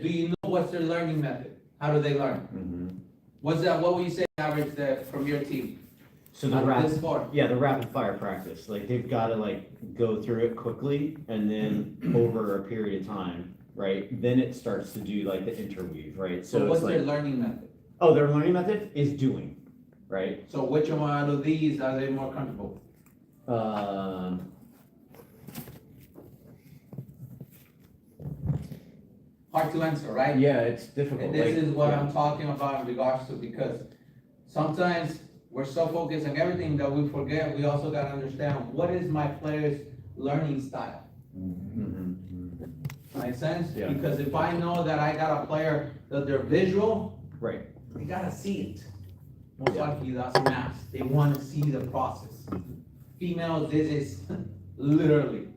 Do you know what's their learning method? How do they learn? What's that? What would you say average that from your team? So the This far? the rapid fire practice, like they've got to like go through it quickly and then over a period of time, right? Then it starts to do like the interweave, right? So So what's it's their like, learning method? oh, their learning method is doing, right? So which one out of these are they more comfortable? Hard to answer, right? Yeah, it's difficult. And this like, is what yeah. I'm talking about in regards to, because sometimes we're so focused on everything that we forget, we also gotta understand, what is my player's learning style? Make sense? Yeah. Because if I know that I got a player that they're visual, Right. they gotta see it. Most Yeah. likely that's mass, they wanna see the process. Females, this is literally,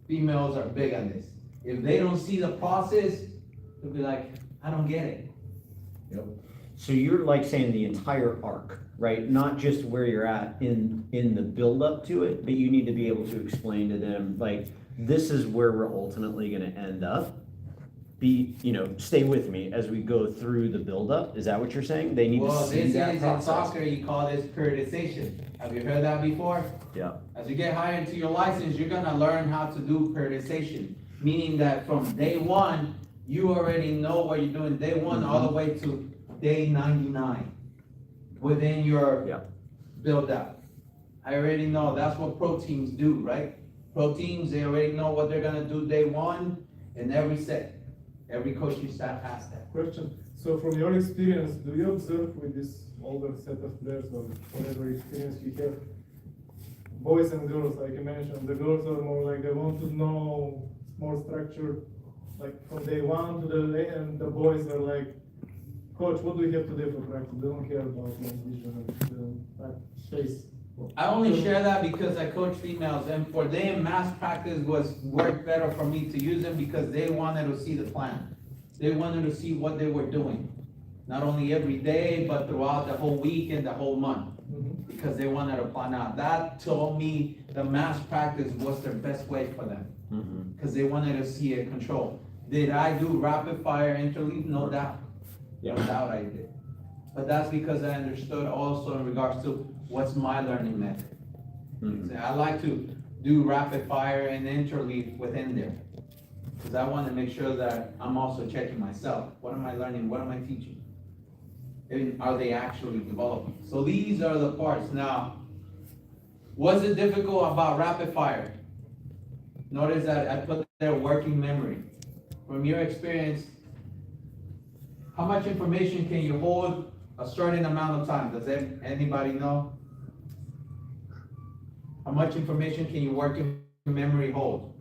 females are big on this. If they don't see the process, they'll be like, I don't get it. So you're like saying the entire arc, right? Not just where you're at in the build up to it, but you need to be able to explain to them, like, this is where we're ultimately gonna end up. Stay with me as we go through the build up. Is that what you're saying? They need to Well, see this that is in process. soccer, you call this periodization. Have you heard that before? Yeah. As you get higher into your license, you're gonna learn how to do periodization. Meaning that from day one, you already know what you're doing, day one all the way to day 99. Within your Yeah. build up. I already know, that's what pro teams do, right? Pro teams, they already know what they're gonna do day one in every set. Every coaching staff has that. Question, so from your experience, do you observe with this older set of players or whatever experience you have, boys and girls, like you mentioned, the girls are more like they want to know more structured, like from day one to the end, and the boys are like, coach, what do we have to do for practice? They don't care about my vision and space. I only share that because I coach females, and for them, mass practice worked better for me to use them because they wanted to see the plan. They wanted to see what they were doing, not only every day, but throughout the whole week and the whole month. Because they wanted to plan out. That told me the mass practice was their best way for them. Because they wanted to see it control. Did I do rapid fire interleave? No doubt. No doubt I did. But that's because I understood also in regards to what's my learning method. I like to do rapid fire and interleave within there. Because I want to make sure that I'm also checking myself. What am I learning? What am I teaching? And are they actually developing? So these are the parts. Now, what's it difficult about rapid fire? Notice that I put there working memory. From your experience, how much information can you hold a certain amount of time? Does anybody know? How much information can your working memory hold?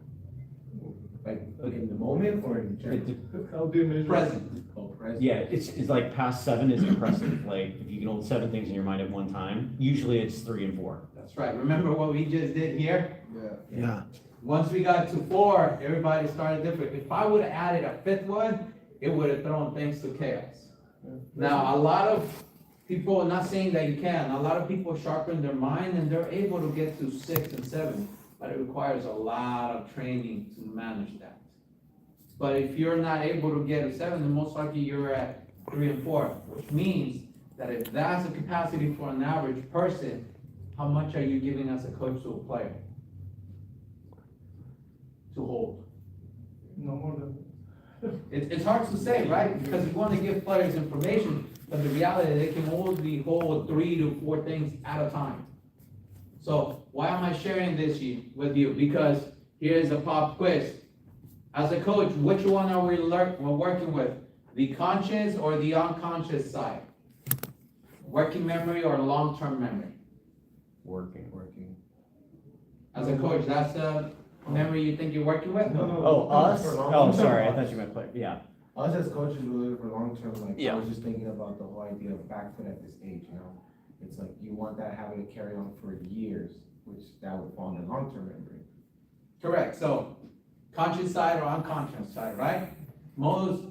Like in the moment or in general? How do you measure? Present. Oh, present. Yeah, it's like past 7 is impressive. Like if you can hold 7 things in your mind at one time, usually it's 3 and 4. That's right. Remember what we just did here? Yeah. Once we got to 4, everybody started different. If I would have added a 5th one, it would have thrown things to chaos. Now, a lot of people, not saying that you can, a lot of people sharpen their mind and they're able to get to 6 and 7, but it requires a lot of training to manage that. But if you're not able to get a 7, then most likely you're at 3 and 4, which means that if that's a capacity for an average person, how much are you giving as a coach to a player to hold? No more than. It's hard to say, right? Because you want to give players information, but the reality is they can only hold 3 to 4 things at a time. So why am I sharing this with you? Because here's a pop quiz. As a coach, which one are we're working with? The conscious or the unconscious side? Working memory or long-term memory? Working. As a coach, that's the memory you think you're working with? No. Oh, us? For long- Oh, sorry, I thought you meant play. Yeah. Us as coaches, we're looking for long term, like, Yeah. I was just thinking about the whole idea of back foot at this age, you know? It's like, you want that habit to carry on for years, which that would fall under long term memory. Correct. So conscious side or unconscious side, right? Most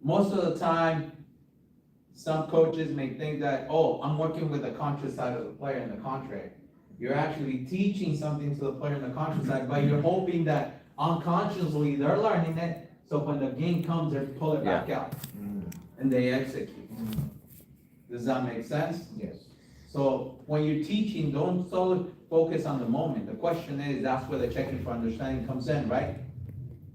of the time, some coaches may think that, oh, I'm working with the conscious side of the player, in the contrary. You're actually teaching something to the player in the conscious side, but you're hoping that unconsciously they're learning it, So when the game comes, they pull it back out and they execute. Does that make sense? Yes. So when you're teaching, don't solely focus on the moment. The question is, that's where the checking for understanding comes in, right?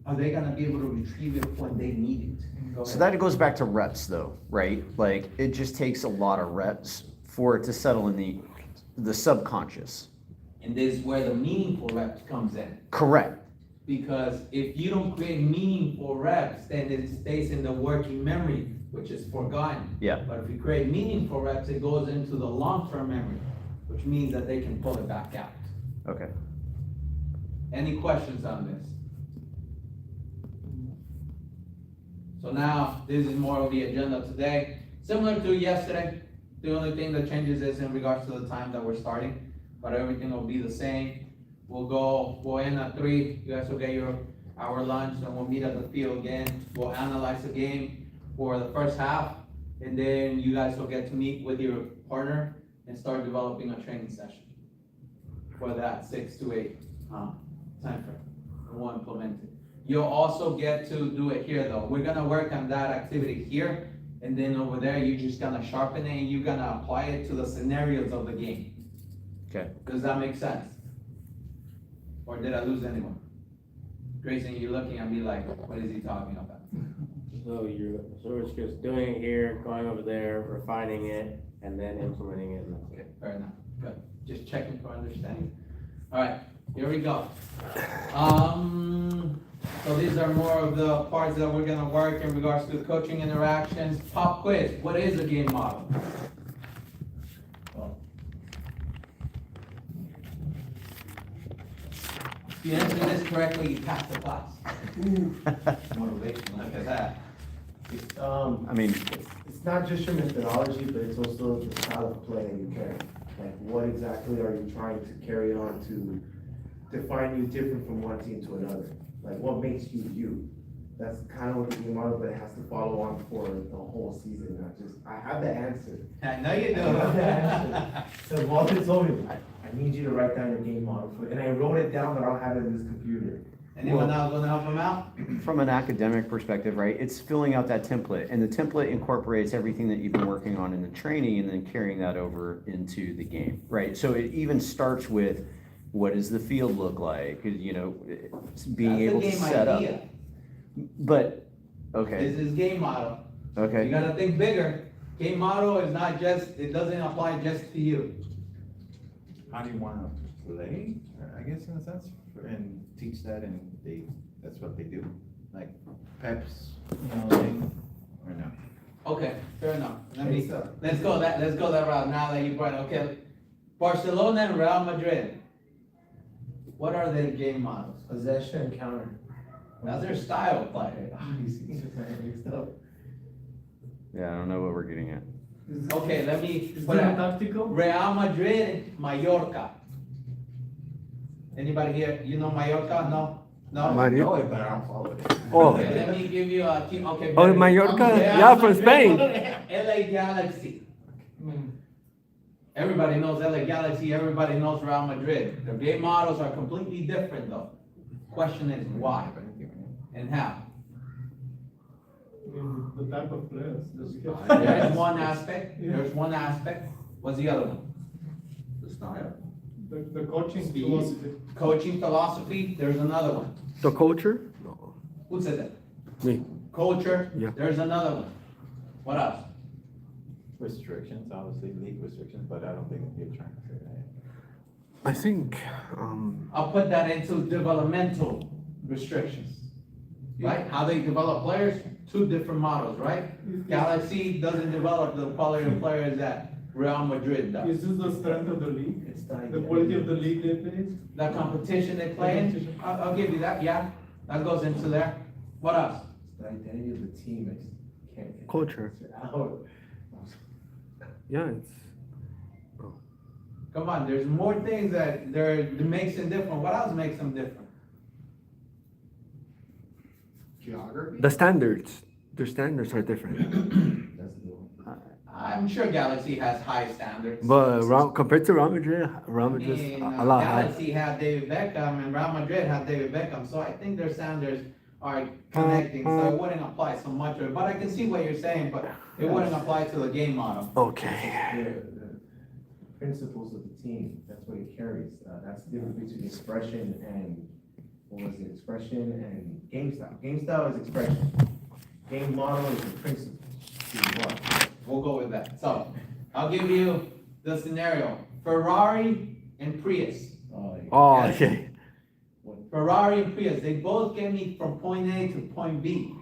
Are they gonna be able to retrieve it when they need it? Go So ahead. that goes back to reps though, right? Like, it just takes a lot of reps for it to settle in the subconscious. And this is where the meaningful reps comes in. Correct. Because if you don't create meaningful reps, then it stays in the working memory, which is forgotten. Yeah. But if you create meaningful reps, it goes into the long-term memory, which means that they can pull it back out. Okay. Any questions on this? So now, this is more of the agenda today. Similar to yesterday, the only thing that changes is in regards to the time that we're starting, but everything will be the same. We'll in at 3, you guys will get your hour lunch, and we'll meet at the field again. We'll analyze the game for the first half, and then you guys will get to meet with your partner and start developing a training session for that 6 to 8 time frame, and we'll implement it. You'll also get to do it here though. We're gonna work on that activity here, and then over there, you're just gonna sharpen it and you're gonna apply it to the scenarios of the game. Okay. Does that make sense? Or did I lose anyone? Grayson, you're looking at me like, what is he talking about? So it's just doing it here, going over there, refining it, and then implementing it, and that's it. Fair enough, good. Just checking for understanding. All right, here we go. So these are more of the parts that we're gonna work in regards to coaching interactions. Pop quiz, what is a game model? If you answer this correctly, you pass the class. Motivation, look at that. I mean, It's not just your methodology, but it's also the style of play that you carry. Like, what exactly are you trying to carry on to define you different from one team to another? Like, what makes you you? That's kind of what the game model, but it has to follow on for the whole season, not just, I have the answer. I know you I have the do. answer. So Walter told me, I need you to write down your game model, and I wrote it down, but I don't have it in this computer. Anyone else wanna help him out? from an academic perspective, right, it's filling out that template, and the template incorporates everything that you've been working on in the training and then carrying that over into the game, right? So it even starts with, what does the field look like, you know, being able to That's the game set up. idea. But, okay, This is game model. You okay, gotta think bigger. Game model is not just, it doesn't apply just to you. How do you wanna play, I guess in a sense, and teach that, and that's what they do, like Peps, thing, or no? Okay, fair enough. Hey, sir. Let's go that route now that you brought it. Okay. Barcelona and Real Madrid. What are their game models? Possession and counter. That's their style of play. You see, it's mixed up. yeah, I don't know what we're getting at. Okay, let me, Is put that it- tactical? Real Madrid, Mallorca. Anybody here, you know Mallorca? No? No? I know it, but I don't follow it. Oh, Okay, let me give you a team, okay. oh, better. Mallorca, Real yeah, from Madrid, Spain. LA Galaxy. Everybody knows LA Galaxy, everybody knows Real Madrid. Their game models are completely different though. Question is why and how? The type of players that we have. There's one aspect. What's the other one? The style. The coaching Speed. philosophy. Coaching philosophy, there's another one. The culture? No. Who said that? Me. Culture, Yeah. there's another one. What else? Restrictions, obviously, league restrictions, but I don't think you're trying to say that. I think, I'll put that into developmental restrictions. Right? How they develop players, two different models, right? Galaxy doesn't develop the quality of players that Real Madrid does. Is this the strength of the league? It's The quality of the league they play? The competition they play in, Competition. I'll give you that, yeah, that goes into there. What else? The identity of the team, I just can't get culture. it out. Yeah, it's, Come on, there's more things that makes them different. What else makes them different? Geography? the standards. Their standards are different. That's the one. I'm sure Galaxy has high standards. But compared to Real Madrid is And, a lot higher. Galaxy had David Beckham and Real Madrid had David Beckham, so I think their standards are connecting, so it wouldn't apply so much, but I can see what you're saying, but it wouldn't apply to the game model. Okay. The principles of the team, that's what it carries. That's the difference between expression and, what was it, expression and game style. Game style is expression. Game model is the principle. We'll go with that. So, I'll give you the scenario, Ferrari and Prius. Oh, okay. Ferrari and Prius, they both get me from point A to point B.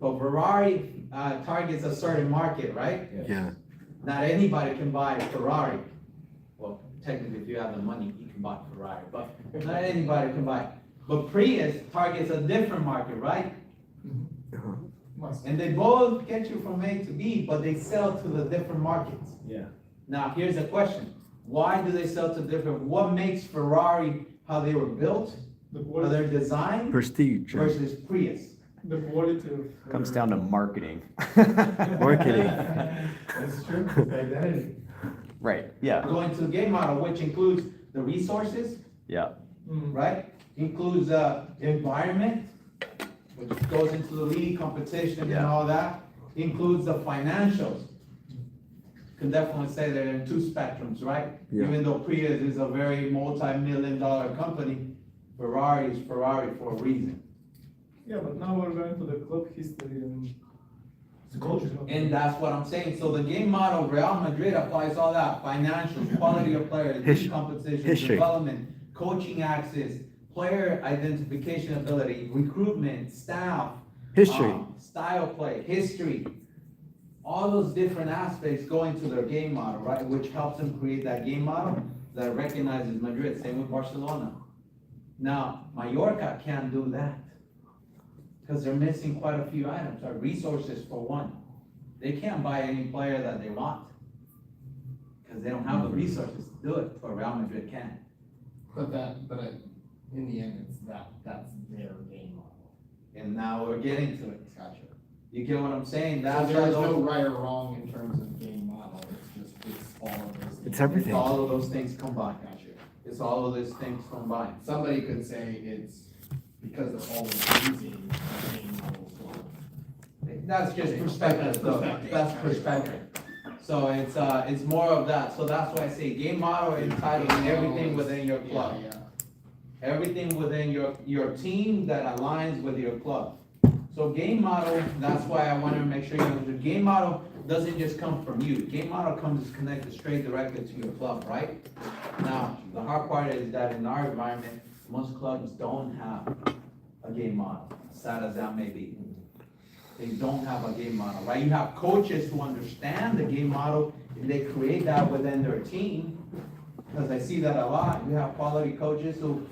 But Ferrari, targets a certain market, right? Yeah. Not anybody can buy a Ferrari. Well, technically, if you have the money, you can buy a Ferrari, but not anybody can buy it. But Prius targets a different market, right? And they both get you from A to B, but they sell to the different markets. Yeah. Now, here's a question. Why do they sell to different, what makes Ferrari how they were built, The how quality, they're designed Prestige. versus Prius? the quality of. Comes down to marketing. Marketing. That's true, it's identity. Right, yeah, Going to the game model, which includes the resources, yeah. right? Includes environment, which goes into the league competition and Yeah. all that. Includes the financials. Can definitely say they're in two spectrums, right? Yeah. Even though Prius is a very multi-million-dollar company, Ferrari is Ferrari for a reason. Yeah, but now we're going to the club history and. It's a culture. And that's what I'm saying. So the game model, Real Madrid applies all that, financials, quality of players, league competition, History. development, coaching access, player identification ability, recruitment, staff. History. Style play, history. All those different aspects go into their game model, right? Which helps them create that game model that recognizes Madrid, same with Barcelona. Now, Mallorca can't do that. Because they're missing quite a few items, or resources for one. They can't buy any player that they want. Because they don't have the resources to do it, but Real Madrid can. In the end, that's their game model. And now we're getting to it. Gotcha. You get what I'm saying? So That's there's why no those, right or wrong in terms of game model, it's all of those things. It's everything. all of those things combined. Gotcha. It's all of these things combined. Somebody could say it's because they're always using the game model for. That's just perspective, though. Perspective. That's perspective. So it's more of that. So that's why I say game model entitled everything within your club. Yeah, Everything within your team that aligns with your club. So game model, that's why I wanted to make sure you know, the game model doesn't just come from you. Game model comes connected straight directly to your club, right? Now, the hard part is that in our environment, most clubs don't have a game model, sad as that may be. They don't have a game model, right? You have coaches who understand the game model, and they create that within their team, because I see that a lot. You have quality coaches who,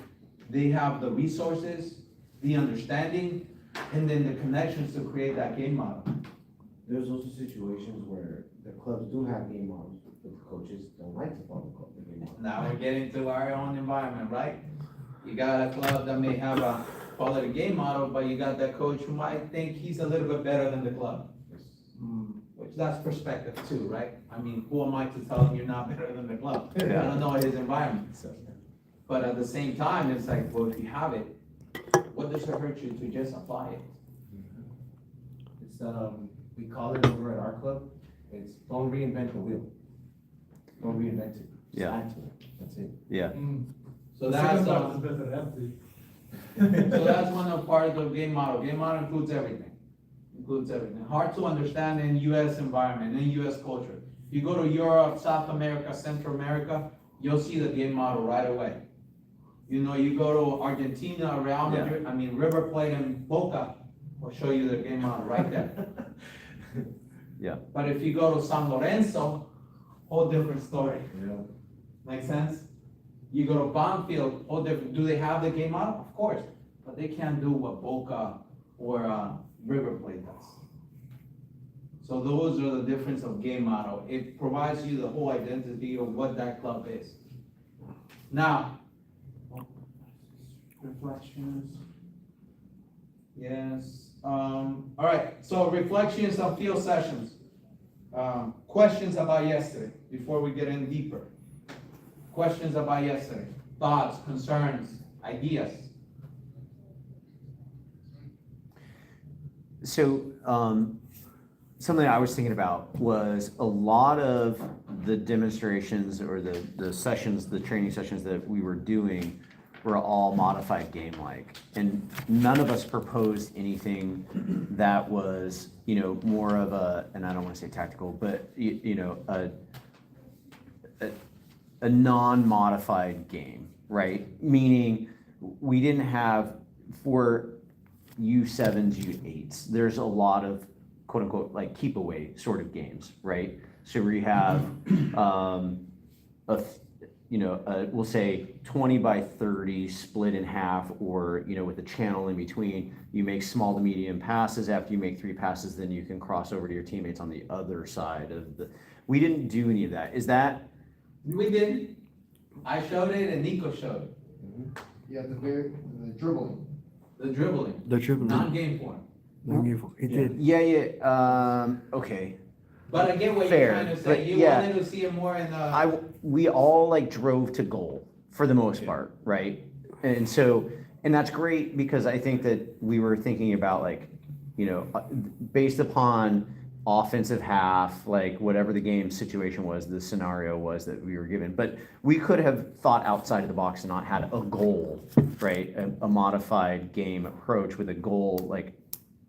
they have the resources, the understanding, and then the connections to create that game model. There's also situations where the clubs do have game models, but the coaches don't like to follow the game model. Now we're getting to our own environment, right? You got a club that may have a quality game model, but you got that coach who might think he's a little bit better than the club. Which that's perspective too, right? I mean, who am I to tell him you're not better than the club? I don't know his environment. But at the same time, it's like, well, if you have it, what does it hurt you to just apply it? It's, we call it over at our club, it's don't reinvent the wheel. Don't reinvent it. Just Yeah. add to it. That's it. Yeah, So The that's, second part is better, empty. so that's one of part of the game model. Game model includes everything. Includes everything. Hard to understand in US environment, in US culture. You go to Europe, South America, Central America, you'll see the game model right away. You know, you go to Argentina, Real Madrid, I mean, River Plate and Boca will show you the game model right there. Yeah. But if you go to San Lorenzo, whole different story. Yeah. Make sense? You go to Banfield, whole different. Do they have the game model? Of course, but they can't do what Boca or River Plate does. So those are the difference of game model. It provides you the whole identity of what that club is. Now, reflections. Yes. All right. So reflections of field sessions. Questions about yesterday before we get in deeper. Questions about yesterday. Thoughts, concerns, ideas. So, something I was thinking about was a lot of the demonstrations or the sessions, the training sessions that we were doing were all modified game-like. And none of us proposed anything that was, more of a, and I don't wanna say tactical, but, a non-modified game, right? Meaning, we didn't have, for U7s, U8s, there's a lot of quote unquote, like keep away sort of games, right? So we have, we'll say 20 by 30 split in half, or, with a channel in between, you make small to medium passes. After you make 3 passes, then you can cross over to your teammates on the other side of the, we didn't do any of that. Is that, We didn't. I showed it and Nico showed it. Yeah, the dribbling. The dribbling, The triple. non-game form. It did. yeah, okay. But I get what Fair, you're trying to but say. You yeah. wanted to see it more in the. We all like drove to goal for the most part, right? And so, and that's great because I think that we were thinking about like, based upon offensive half, like whatever the game situation was, the scenario was that we were given. But we could have thought outside of the box and not had a goal, right? A modified game approach with a goal, like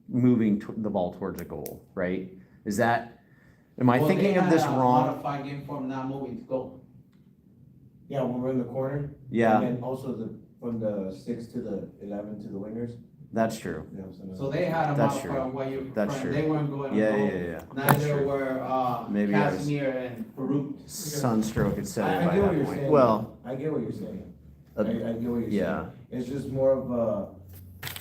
moving the ball towards a goal, right? Is that, am I Well, thinking they of this had a wrong? Modified game form, not moving to goal. Yeah, when we're in the corner. Yeah. And then also from the 6 to the 11 to the wingers. That's true. You know what I'm saying? So they had a That's modified true. on what you, That's true. they weren't going to Yeah, goal. yeah. That's Neither true. were, Maybe I was- Casimir and Farouk. Sunstroke, et cetera, I by get what that you're point. saying. Well, I get what you're saying. Uh, I get what you're saying. yeah. It's just more of a,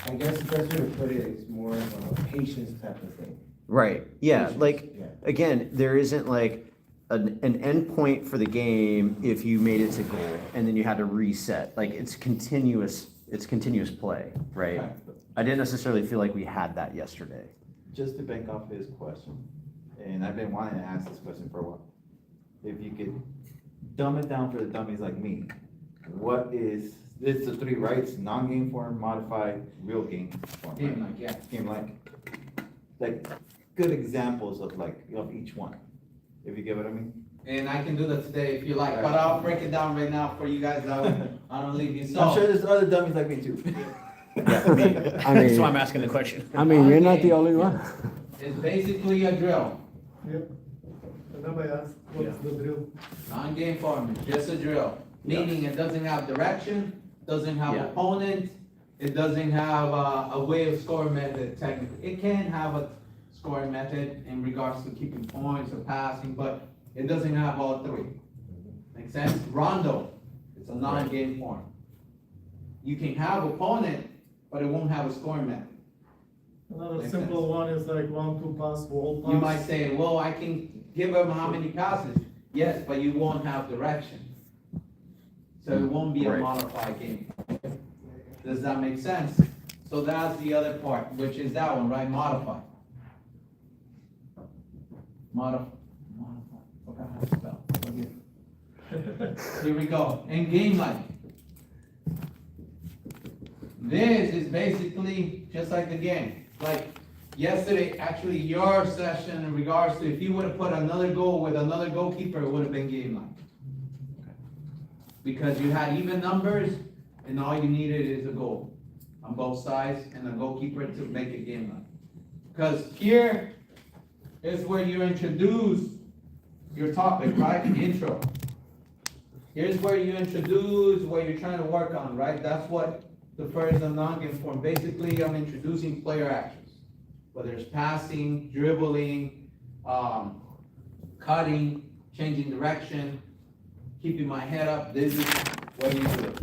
I guess the best way to put it is more of a patience type of thing. right, yeah, Patience, like, yeah. again, there isn't like an end point for the game if you made it to goal and then you had to reset. Like, it's continuous play, right? Okay. I didn't necessarily feel like we had that yesterday. Just to bank off his question, and I've been wanting to ask this question for a while. If you could dumb it down for the dummies like me, what is, it's the 3 rights, non-game form, modified, real game form, right? Game like, yeah. Game like good examples of each one, if you get what I mean? And I can do that today if you like, but I'll break it down right now for you guys. I don't leave you. I'm sure So, there's other dummies like me too. I mean, asking the question. I mean, you're not the only one. it's basically a drill. Yep. And then I asked, what's the drill? Non-game form, just a drill. Meaning it doesn't have direction, doesn't have Yeah. opponent, it doesn't have a way of scoring method technically. It can have a scoring method in regards to keeping points or passing, but it doesn't have all 3. Make sense? Rondo, it's a non-game form. You can have opponent, but it won't have a scoring method. Another Makes simple sense. one is like 1-2 pass, wall pass. You might say, well, I can give him how many passes? Yes, but you won't have direction. So it won't be a Right. modified game. Does that make sense? So that's the other part, which is that one, right? Modify. Modify. Forgot how to spell. Here we go. And game like. This is basically just like the game. Like yesterday, actually your session in regards to if you would have put another goal with another goalkeeper, it would have been game like. Because you had even numbers and all you needed is a goal on both sides and a goalkeeper to make it game like. Because here is where you introduce your topic, right? Intro. Here's where you introduce what you're trying to work on, right? That's what the first and non-game form. Basically, I'm introducing player actions. Whether it's passing, dribbling, cutting, changing direction, keeping my head up. This is what you do.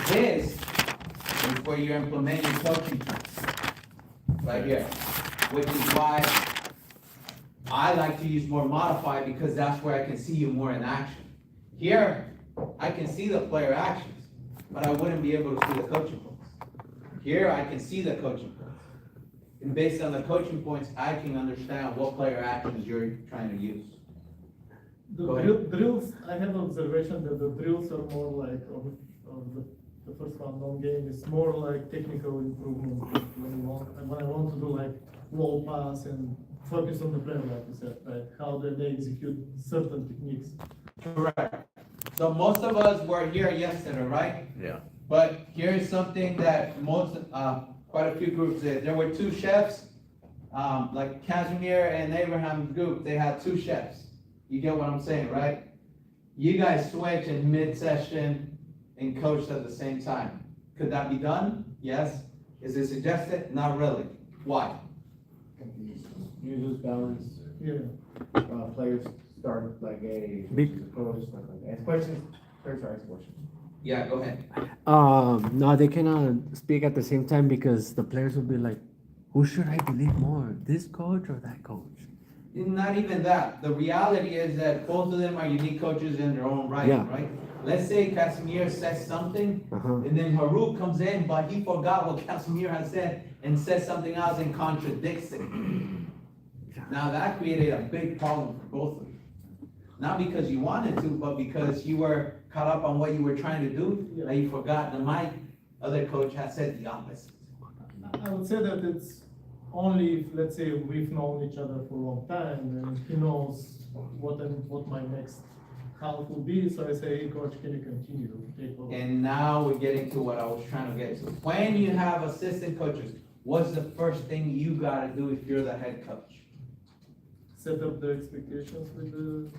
This is where you're implementing coaching tools. Right here. Which is why I like to use more modified because that's where I can see you more in action. Here, I can see the player actions, but I wouldn't be able to see the coaching points. Here, I can see the coaching points. And based on the coaching points, I can understand what player actions you're trying to use. The Go ahead. drills, I have observation that the drills are more like, of the first one, non-game, is more like technical improvement. When I want to do like flow pass and focus on the player, like you said, right? How do they execute certain techniques? Correct. So most of us were here yesterday, right? Yeah. But here's something that quite a few groups did. There were two chefs, like Casimir and Abraham's group, they had two chefs. You get what I'm saying, right? You guys switch in mid-session and coached at the same time. Could that be done? Yes. Is it suggested? Not really. Why? You lose balance, Yeah. players start like, hey, Big- approach, stuff like that. Ask questions, players start asking questions. Yeah, go ahead. No, they cannot speak at the same time because the players will be like, who should I believe more, this coach or that coach? Not even that. The reality is that both of them are unique coaches in their own right, Yeah. right? Let's say Casimir says something, Uh-huh. and then Harouk comes in, but he forgot what Casimir has said and says something else and contradicts it. Now that created a big problem for both of you. Not because you wanted to, but because you were caught up on what you were trying to do, that you forgot. And my other coach has said the opposite. I would say that it's only if, let's say, we've known each other for a long time, and he knows what my next half will be, so I say, hey, coach, can you continue, take over? And now we're getting to what I was trying to get to. When you have assistant coaches, what's the first thing you gotta do if you're the head coach? Set up the expectations with the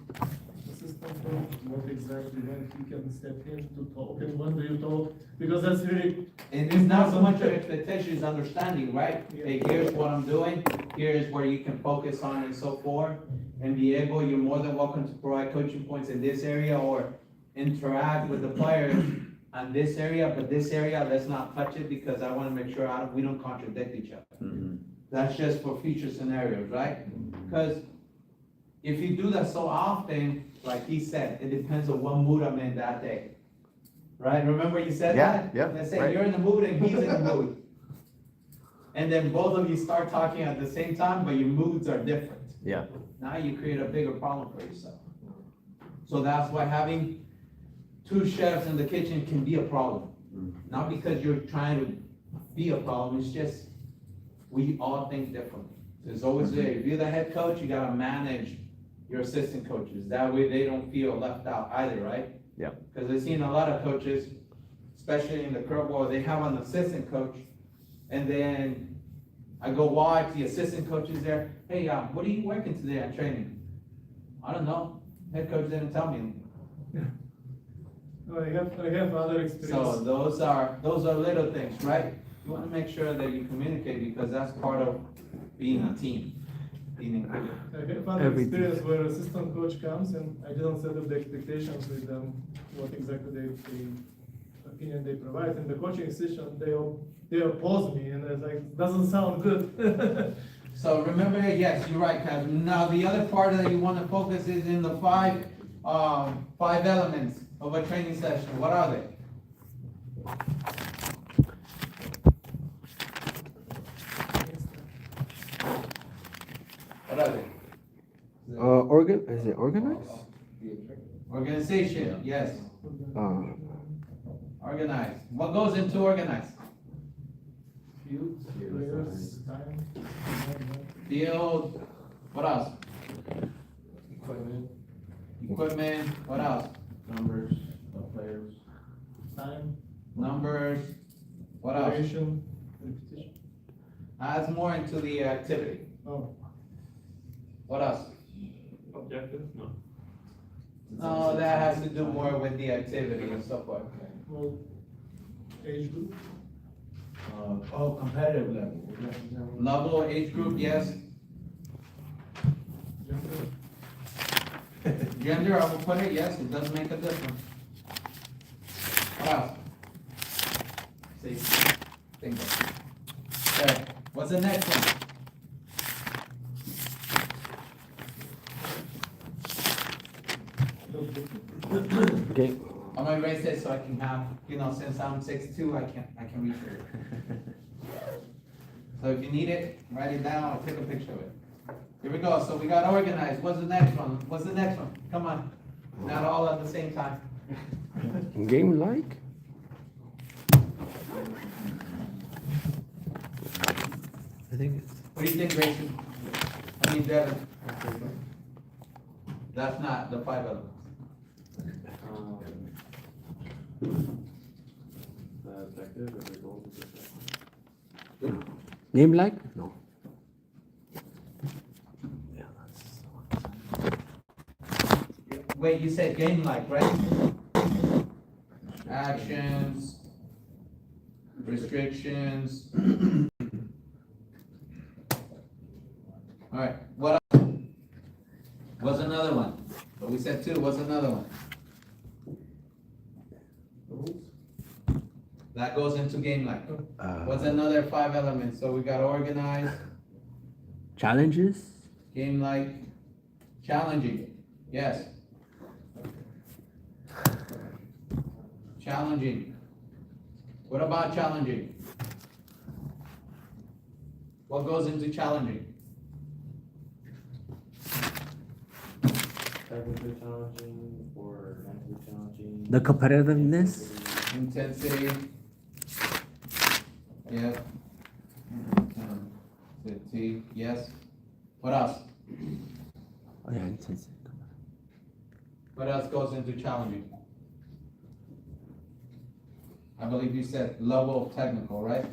assistant coach, what exactly when he can step in to talk, and when do you talk, because that's really, And it's not so much of expectation, it's understanding, right? Yeah. Hey, here's what I'm doing, here's where you can focus on and so forth. And be able, you're more than welcome to provide coaching points in this area or interact with the players on this area, but this area, let's not touch it because I wanna make sure we don't contradict each other. Mhm. That's just for future scenarios, right? Because if you do that so often, like he said, it depends on what mood I'm in that day. Right? Remember you said Yeah, that? yeah, Let's say right. you're in the mood and he's in the mood. And then both of you start talking at the same time, but your moods are different. Yeah. Now you create a bigger problem for yourself. So that's why having two chefs in the kitchen can be a problem. Not because you're trying to be a problem, it's just, we all think differently. There's always, if you're the head coach, you gotta manage your assistant coaches. That way they don't feel left out either, right? Yeah. Cause I've seen a lot of coaches, especially in the curveball, they have an assistant coach, and then I go watch, the assistant coach is there, hey, what are you working today on training? I don't know, head coach didn't tell me. I have other So experience. those are little things, right? You wanna make sure that you communicate, because that's part of being a team, being included. I have other Everything. experience where assistant coach comes and I didn't set up the expectations with them, what exactly the opinion they provide. In the coaching session, they oppose me and it's like, doesn't sound good. So remember, yes, you're right, Kaz. Now, the other part that you wanna focus is in the five elements of a training session. What are they? What are they? Is it organized? Organization, yes, Uh, organized. What goes into organized? Field, players, time. Field, what else? Equipment, Equipment, what else? numbers of players. Time, Numbers, what else? duration, repetition. Adds more into the activity. Oh, What else? objective? No. No, that has to do more with the activity and so forth. Well, age group, Competitive level. Level, age group, yes. gender, Gender, I will put it, yes, it does make a difference. What else? See, bingo. Okay, what's the next one? okay. I'm gonna erase it so I can have, since I'm 6'2", I can reach it. So if you need it, write it down or take a picture of it. Here we go, so we got organized, what's the next one? What's the next one? Come on, not all at the same time. Game like? I think it's What do you think, Grayson? I mean, Devin? That's not the 5 elements. The objective or the goal of the Name like? No. Yeah, Wait, you said game like, right? Actions, restrictions. All right, what else? What's another one? So we said 2, what's another one? That goes into game like. What's another 5 elements? So we got organized, Challenges? game like, challenging, yes. Challenging. What about challenging? What goes into challenging? Technically challenging or mentally challenging. The competitiveness? Intensity. Yeah. Intensity, yes. What else? Oh yeah, intensity. What else goes into challenging? I believe you said level of technical, right?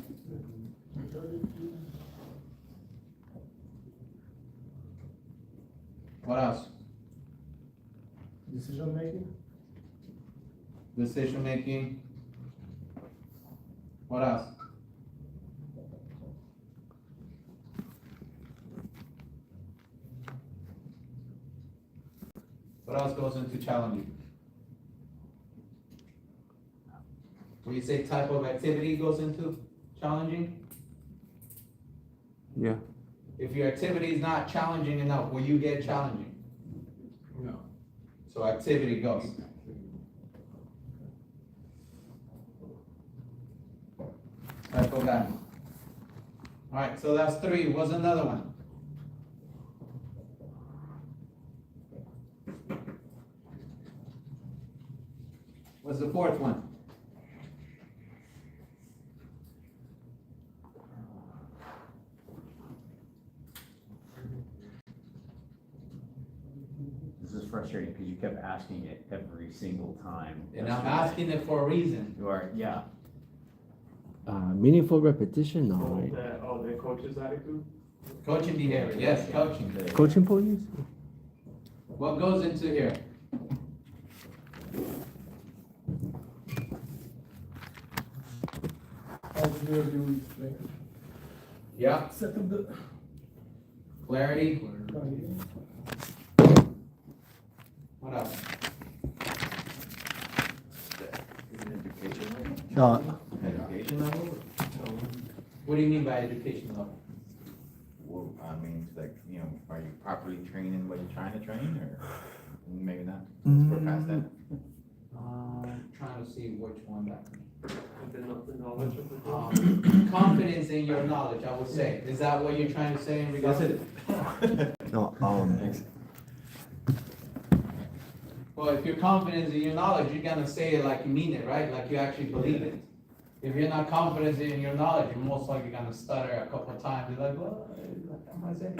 What else? Decision making? Decision making. What else? What else goes into challenging? When you say type of activity goes into challenging? Yeah. If your activity is not challenging enough, will you get challenging? No. So activity goes. Let's go back. All right, so that's 3. What's another one? What's the 4th one? This is frustrating because you kept asking it every single time. And I'm asking it for a reason. You are, yeah. Meaningful repetition? No, right? The coach's attitude? Coaching behavior, yes, coaching. Coaching police? What goes into here? How clear do you explain? Yeah, Set up the. clarity. What else? Education level? What do you mean by education level? Well, I mean, it's like, you know, are you properly training what you're trying to train, or maybe not? We're past that. Trying to see which one that. The knowledge of the Confidence in your knowledge, I would say. Is that what you're trying to say in regards to? No, Well, if you're confident in your knowledge, you're gonna say it like you mean it, right? Like you actually believe it. If you're not confident in your knowledge, you're most likely gonna stutter a couple of times. You're like, what am I saying?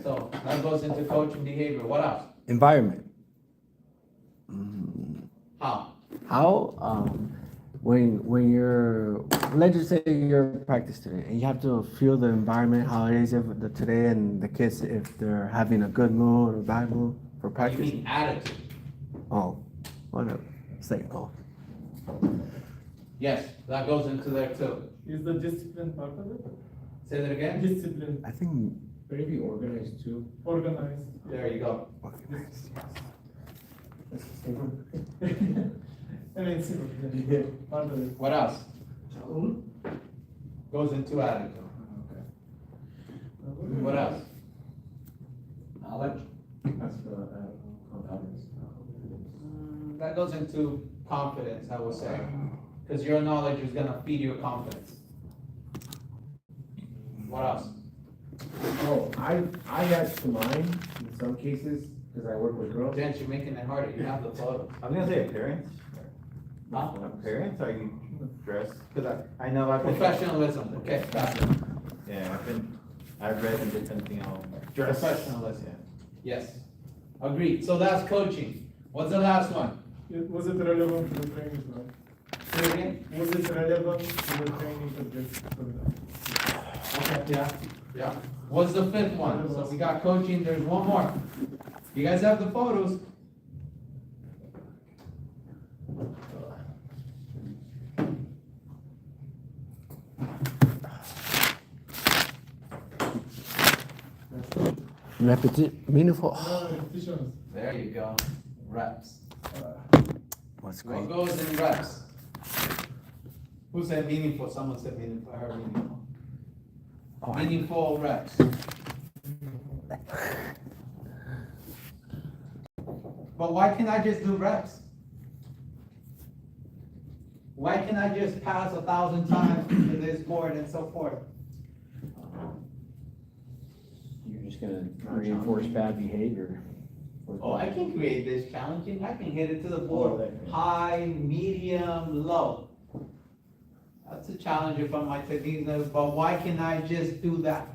So that goes into coaching behavior. What else? environment. How? How, when you're, let's just say you're practice today and you have to feel the environment, how it is today, and the kids, if they're having a good mood or bad mood for You practice. mean attitude? Oh, whatever. Say, oh. Yes, that goes into there too. Is the discipline part of it? Say that again? Discipline, I think. Better be organized too. organized. There you go. I mean, simple, part of it. What else? Goes into attitude. What else? Knowledge? That's the, confidence. That goes into confidence, I would say. Because your knowledge is gonna feed your confidence. What else? Oh, I add to mine in some cases, because I work with girls. Dance, you're making it harder. You have the photo. I was gonna say appearance. Huh? Appearance, are you dressed? Cause I know I've been. Professionalism, okay, gotcha. Yeah, I've been I've read and different, Professionalism. Yes, agreed. So that's coaching. What's the last one? Was it relevant to the training, right? Say it again? Was it relevant to the training objectives for them? Okay, yeah. What's the fifth one? So we got coaching, there's one more. You guys have the photos. Meaningful. Repetitions. There you go, reps. What's What goes in reps? Who said meaningful? Someone said meaningful, I heard meaningful. Meaningful reps. But why can't I just do reps? Why can't I just pass 1,000 times to this board and so forth? You're just gonna reinforce bad behavior. Oh, I can create this challenging, I can hit it to the board, high, medium, low. That's a challenge from my techniques, but why can't I just do that?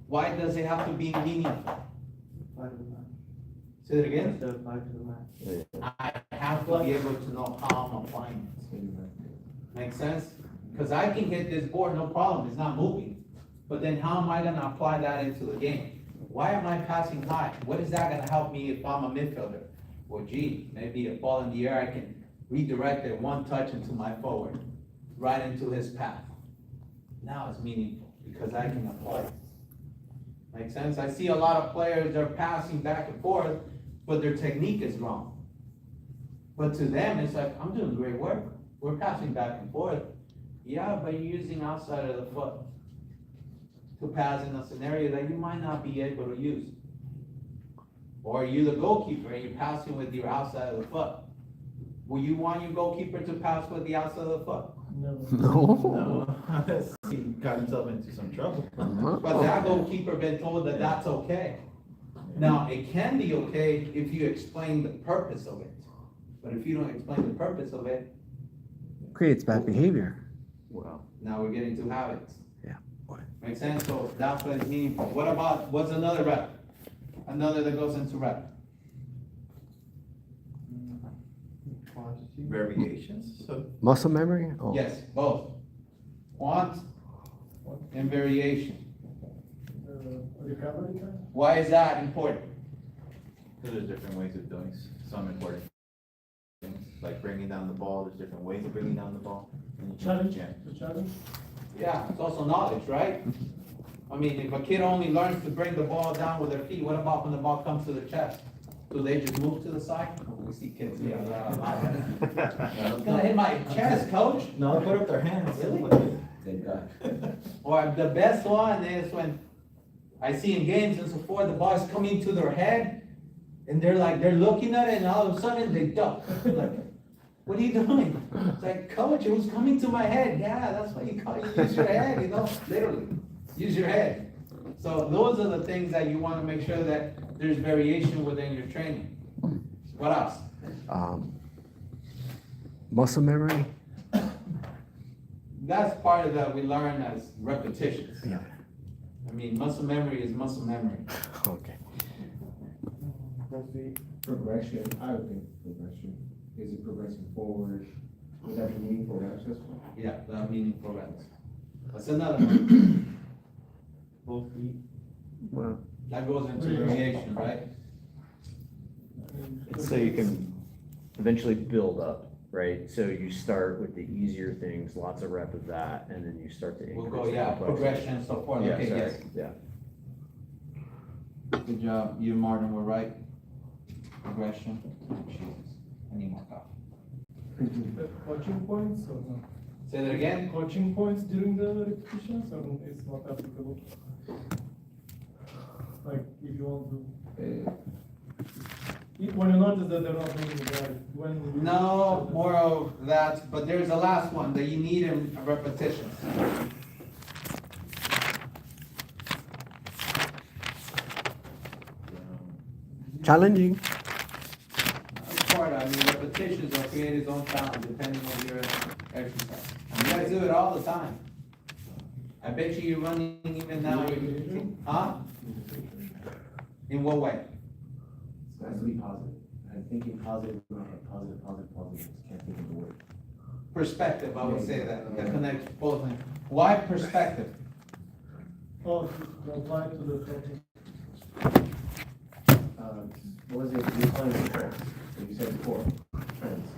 Why does it have to be meaningful? Say it again? I have to be able to know how I'm applying it. Make sense? Because I can hit this board, no problem, it's not moving. But then how am I gonna apply that into the game? Why am I passing high? What is that gonna help me if I'm a midfielder? Well, gee, maybe a ball in the air, I can redirect it one touch into my forward, right into his path. Now it's meaningful, because I can apply it. Make sense? I see a lot of players, they're passing back and forth, but their technique is wrong. But to them, it's like, I'm doing great work. We're passing back and forth. Yeah, but you're using outside of the foot to pass in a scenario that you might not be able to use. Or you're the goalkeeper and you're passing with your outside of the foot. Will you want your goalkeeper to pass with the outside of the foot? No, unless he got himself into some trouble. But that goalkeeper been told that that's okay. Now, it can be okay if you explain the purpose of it. But if you don't explain the purpose of it, Creates bad behavior. Wow. now we're getting to habits. Yeah. Make sense? So that's what it's meaningful. What about, what's another rep? Another that goes into rep. Variations, so Muscle memory? Oh. Yes, both. Quant and variation. Recovery time? Why is that important? because there's different ways of doing some important things, like bringing down the ball, there's different ways of bringing down the ball. and you can- Challenge, yeah. the challenge? Yeah, it's also knowledge, right? I mean, if a kid only learns to bring the ball down with their feet, what about when the ball comes to the chest? Do they just move to the side? We see kids, yeah, it's gonna hit my chest, coach. No, put up their hands. Really? Or the best one is when I see in games and so forth, the ball is coming to their head, and they're looking at it, and all of a sudden they duck. Like, what are you doing? It's like, coach, it was coming to my head. Yeah, that's what you call it. Use your head, literally. Use your head. So those are the things that you want to make sure that there's variation within your training. What else? Muscle memory? That's part of that we learn as repetitions. Yeah. I mean, muscle memory is muscle memory. Okay. Progression, I would think progression, is it progressing forward, would that be meaningful reps as well? Yeah, the meaningful reps. That's another one. Both feet. Well, That goes into variation, right? So you can eventually build up, right? So you start with the easier things, lots of rep of that, and then you start to We'll increase go, the yeah, complexity. progression and so forth. Yeah, Okay, sorry. yes. Yeah. Good job. You and Martin were right. Progression. Jesus, I need more coffee. Coaching points or no? Say that again? Coaching points during the repetitions or it's not applicable? Like if you want to, when you notice that they're not moving the body, when? No, more of that, but there's a last one that you need in repetition. challenging. That's part, I mean, repetitions will create its own challenge depending on your exercise. You guys do it all the time. I bet you you're running even now, huh? In what way? It has to be positive. I'm thinking positive in my head, positive, positive, positive, just can't think of the word. Perspective, I would say that connects both. Why perspective? Oh, apply to the topic. What was it, you calling it trends? You said before, trends.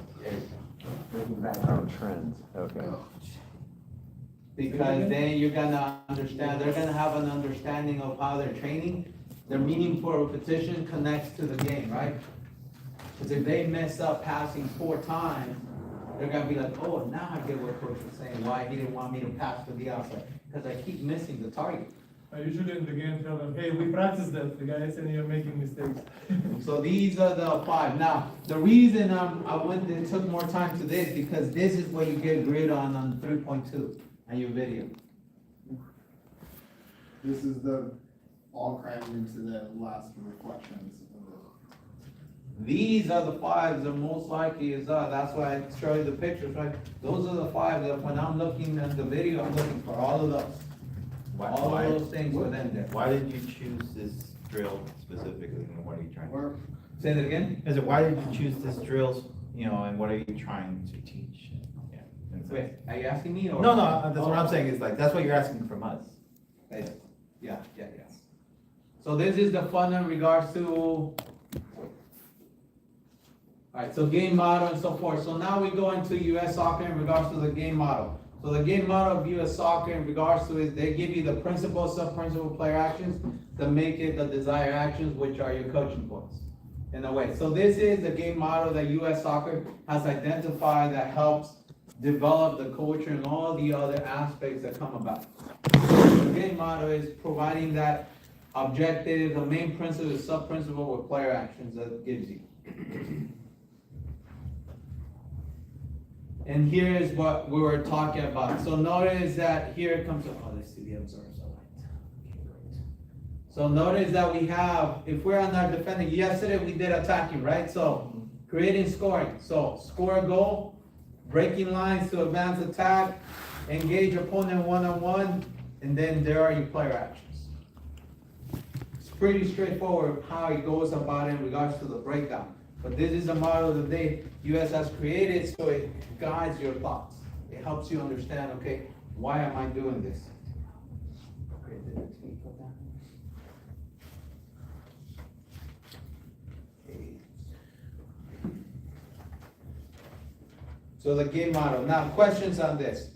Breaking back. Oh, trends, okay. Because then you're gonna understand, they're gonna have an understanding of how they're training. Their meaningful repetition connects to the game, right? Because if they mess up passing 4 times, they're gonna be like, oh, now I get what coach was saying, why he didn't want me to pass to the outside, because I keep missing the target. I usually in the game tell them, hey, we practiced that, the guys, and you're making mistakes. So these are the 5. Now, the reason I went and took more time to this, because this is what you get grid on 3.2 on your video. This is the, all crammed into the last reflections of These are the 5s that most likely is, that's why I show you the pictures, right? Those are the 5 that when I'm looking at the video, I'm looking for all of those. All of those things within there. Why did you choose this drill specifically, and what are you trying to? Say that again? Is it, why did you choose this drill, you know, and what are you trying to teach? Yeah. in a sense. Wait, are you asking me or? No, no, that's what I'm saying, is like, that's what you're asking from us. Yeah. So this is the fun in regards to. Alright, so game model and so forth. So now we go into US soccer in regards to the game model. So the game model of US soccer in regards to is they give you the principal, sub-principal player actions to make it the desired actions, which are your coaching points in a way. So this is the game model that US soccer has identified that helps develop the culture and all the other aspects that come about. The game model is providing that objective, the main principle is sub-principle with player actions that it gives you. And here is what we were talking about. So notice that here it comes, oh, let's see the observers are light. Okay, great. So notice that we have, if we're on our defending, yesterday we did attacking, right? So creating scoring. So score a goal, breaking lines to advance attack, engage opponent one-on-one, and then there are your player actions. It's pretty straightforward how it goes about in regards to the breakdown. But this is a model that the US has created, so it guides your thoughts. It helps you understand, okay, why am I doing this? So the game model. Now, questions on this.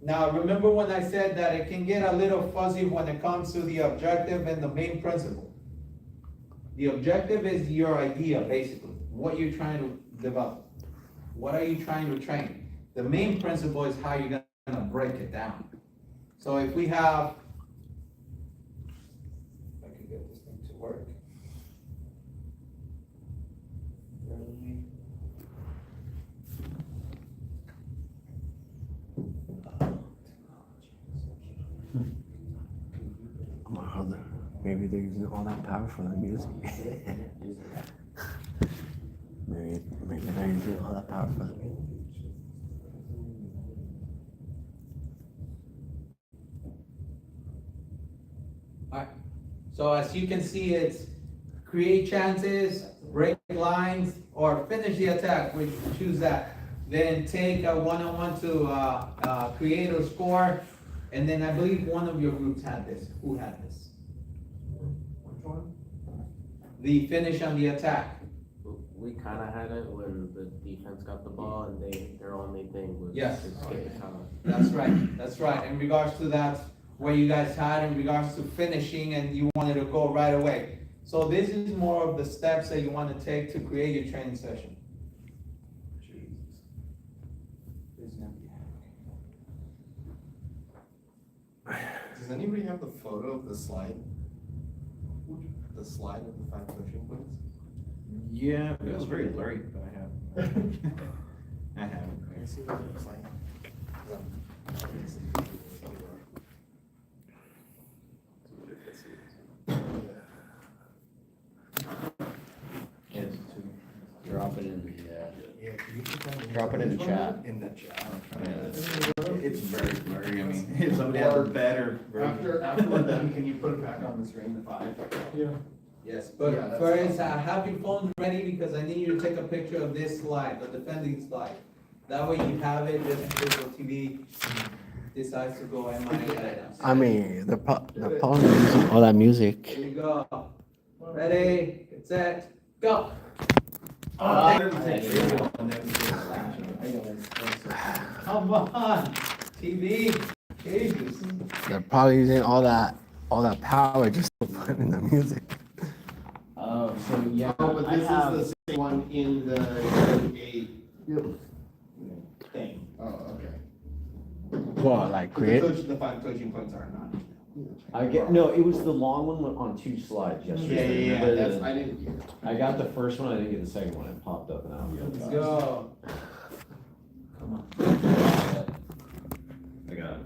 Now, remember when I said that it can get a little fuzzy when it comes to the objective and the main principle. The objective is your idea, basically, what you're trying to develop. What are you trying to train? The main principle is how you're gonna break it down. So if we have, if I can get this thing to work. Maybe they're using all that power for the music. maybe they're using all that power for the music. Alright, so as you can see, it's create chances, break lines, or finish the attack, which choose that. Then take a one-on-one to create or score, and then I believe one of your groups had this. Who had this? The finish on the attack. We kinda had it when the defense got the ball and their only thing was Yes. just get it on. That's right. In regards to that, where you guys had in regards to finishing and you wanted to go right away. So this is more of the steps that you want to take to create your training session. Does anybody have the photo of the slide? The slide of the 5 pushing points? Yeah, it was very blurry, but I have. I have. Can you see what it looks like? Yes, Drop it in the, Yeah, can you put that in? drop it in the chat. In the chat. Yeah. It's very blurry, I mean, if somebody has a better version. After we're done, can you put it back on the screen, the 5? Yeah. Yes, Yeah, but that's first, have your phones ready because I need you to take a picture of this slide, the defending slide. That way you have it, just in case the TV decides to go MIA. I mean, the problem is all that music. Here you go. Ready, get set, go. Come on, TV, Jesus. They're probably using all that power just to put in the music. Oh, so yeah, Oh, but I this have, is the same one in the eight thing. Oh, okay. What, like But the create? the 5 coaching points are not. I get, no, it was the long one on 2 slides yesterday. Yeah, Remember that's, the- I didn't get it. I got the first one, I didn't get the second one, it popped up and out. Let's go. Come on. I got it.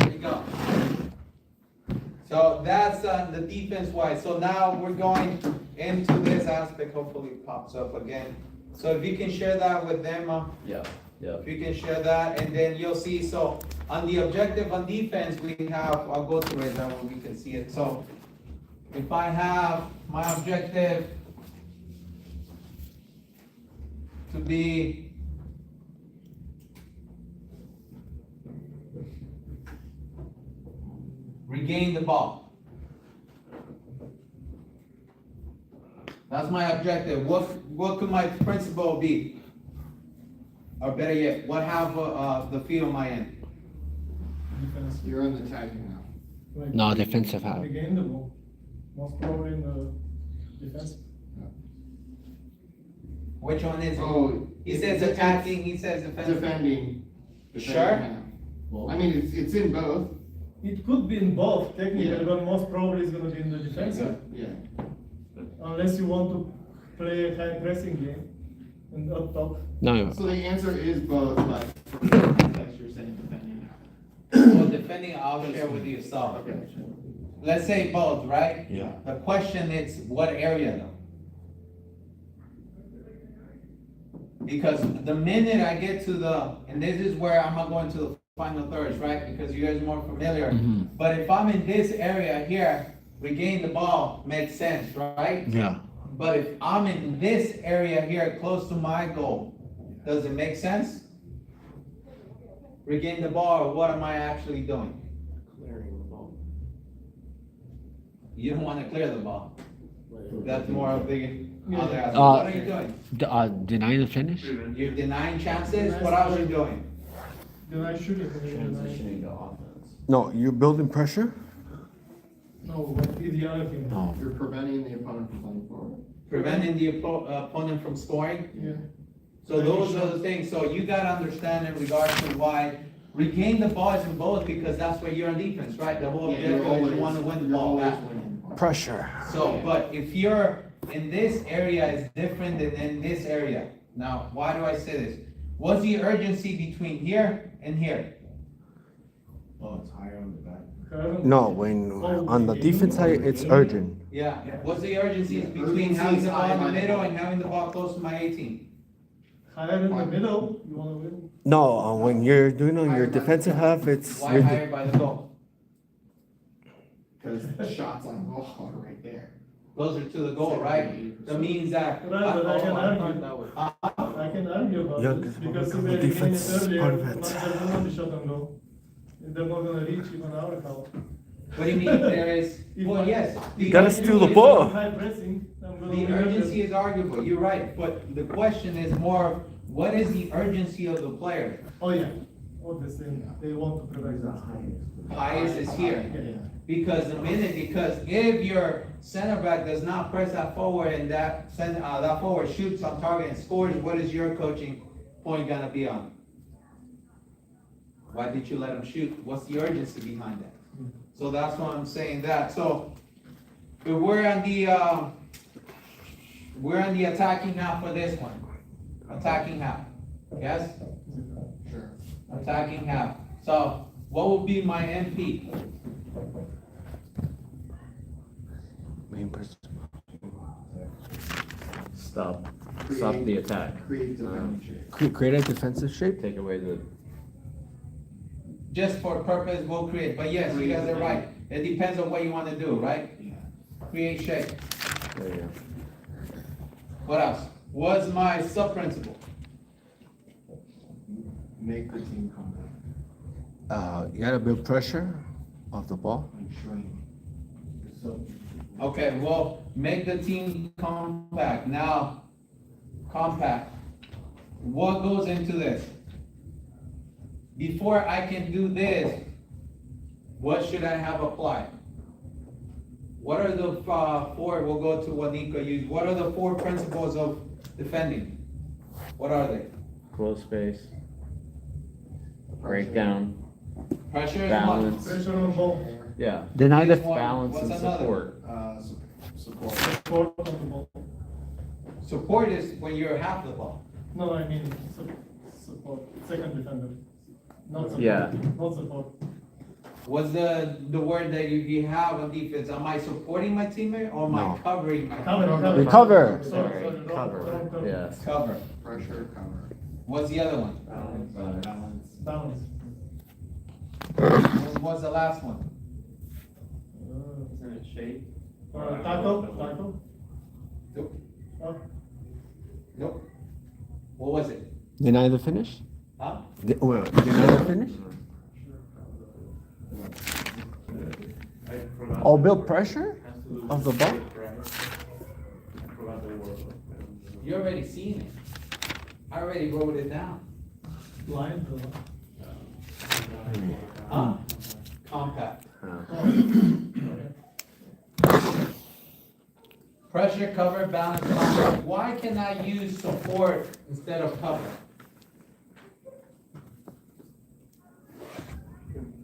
Here you go. So that's the defense wise. So now we're going into this aspect, hopefully it pops up again. So if you can share that with them, Yeah, yeah. if you can share that, and then you'll see, so on the objective on defense, we have, I'll go through it, that way we can see it. So if I have my objective to be regain the ball. That's my objective. What could my principle be? Or better yet, what half of the field am I in? Defense. You're in the tagging now. Like, No, defensive half. Regain the ball. Most probably in the defense. Which one is it? Oh. He says attacking, he says defensive. Defending. Sure? Defending. I mean, it's in both. It could be in both technically, Yeah. but most probably it's gonna be in the defensive. Yeah. Unless you want to play a high pressing game and up top. No, So the answer is both, but for context, you're saying defending Well, depending, I'll share with you some. Okay. Let's say both, right? Yeah. The question is, what area though? Because the minute I get to the, and this is where I'm not going to the final thirds, right? Because you guys are more familiar. But if I'm in this area here, regain the ball makes sense, right? yeah. But if I'm in this area here, close to my goal, does it make sense? Regain the ball, or what am I actually doing? Clearing the ball. You don't wanna clear the ball. That's more of the other aspect. Uh, What are you doing? Denying the finish? You're denying chances? What else are you doing? Then I shoot it. Transitioning to offense. No, you're building pressure? No, what is the other thing? No. You're preventing the opponent from playing forward. Preventing the opponent from scoring? Yeah. So those are the things, so you gotta understand in regards to why regain the ball is in both, because that's where you're on defense, right? The whole Yeah, objective is you wanna win the you're ball always back. winning. Pressure. So, but if you're in this area is different than in this area. Now, why do I say this? What's the urgency between here and here? Oh, it's higher on the back. No, when on the defense side, it's urgent. Yeah, what's the urgency between having the ball in the middle and having the ball close to my 18? Higher in the middle, you wanna win. No, when you're doing on your defensive half, it's Why higher by the goal? Because the shots on goal are right there. Closer to the goal, right? That means that. Right, but I can argue. That was. I can argue about Yeah, this, because because if they're regain defense it is earlier, part of not it. everyone is shot on goal. If they're not gonna reach even our house. What do you mean there is, well, yes. the Gotta steal the urgency is- ball. High pressing, I'm gonna The win urgency it. is arguable, you're right, but the question is more, what is the urgency of the player? Oh, yeah, what they say, they want to prevent that. Highest is here. Yeah. Because if your center back does not press that forward and that forward shoots on target and scores, what is your coaching point gonna be on? Why did you let him shoot? What's the urgency behind that? So that's why I'm saying that. So if we're on the attacking half for this one. Attacking half, yes? Sure. Attacking half. So what would be my MP? Main person. Stop the attack. Create defending shape. Create a defensive shape? Take away the, just for purpose, we'll create, but yes, you guys are right. It depends on what you wanna do, right? Create shape. There you go. What else? What's my sub-principle? Make the team compact, You gotta build pressure off the ball. like shrink. So, Okay, well, make the team compact. Now, compact. What goes into this? Before I can do this, what should I have applied? What are the four, we'll go to what Nico used, what are the four principles of defending? What are they? Close space. Breakdown. Pressure is one. Balance. Pressure on ball, Yeah. Deny the Next one. balance What's and another? support. Support. support on the ball. Support is when you're half the ball. No, I mean, support, second defender. Not support. Yeah. Not support. What's the word that you have on defense? Am I supporting my teamate or am I No. covering my? Cover. Recover. Sorry, Cover. don't cover. Yeah. Cover. Pressure, cover. What's the other one? Balance. What's the last one? Isn't it shape? Tackle. Nope. Oh, Nope. What was it? Deny the finish? Huh? Well, deny the finish? Oh, build pressure of the ball? You already seen it. I already wrote it down. line. Huh? Compact. Pressure, cover, balance, compact. Why can I use support instead of cover?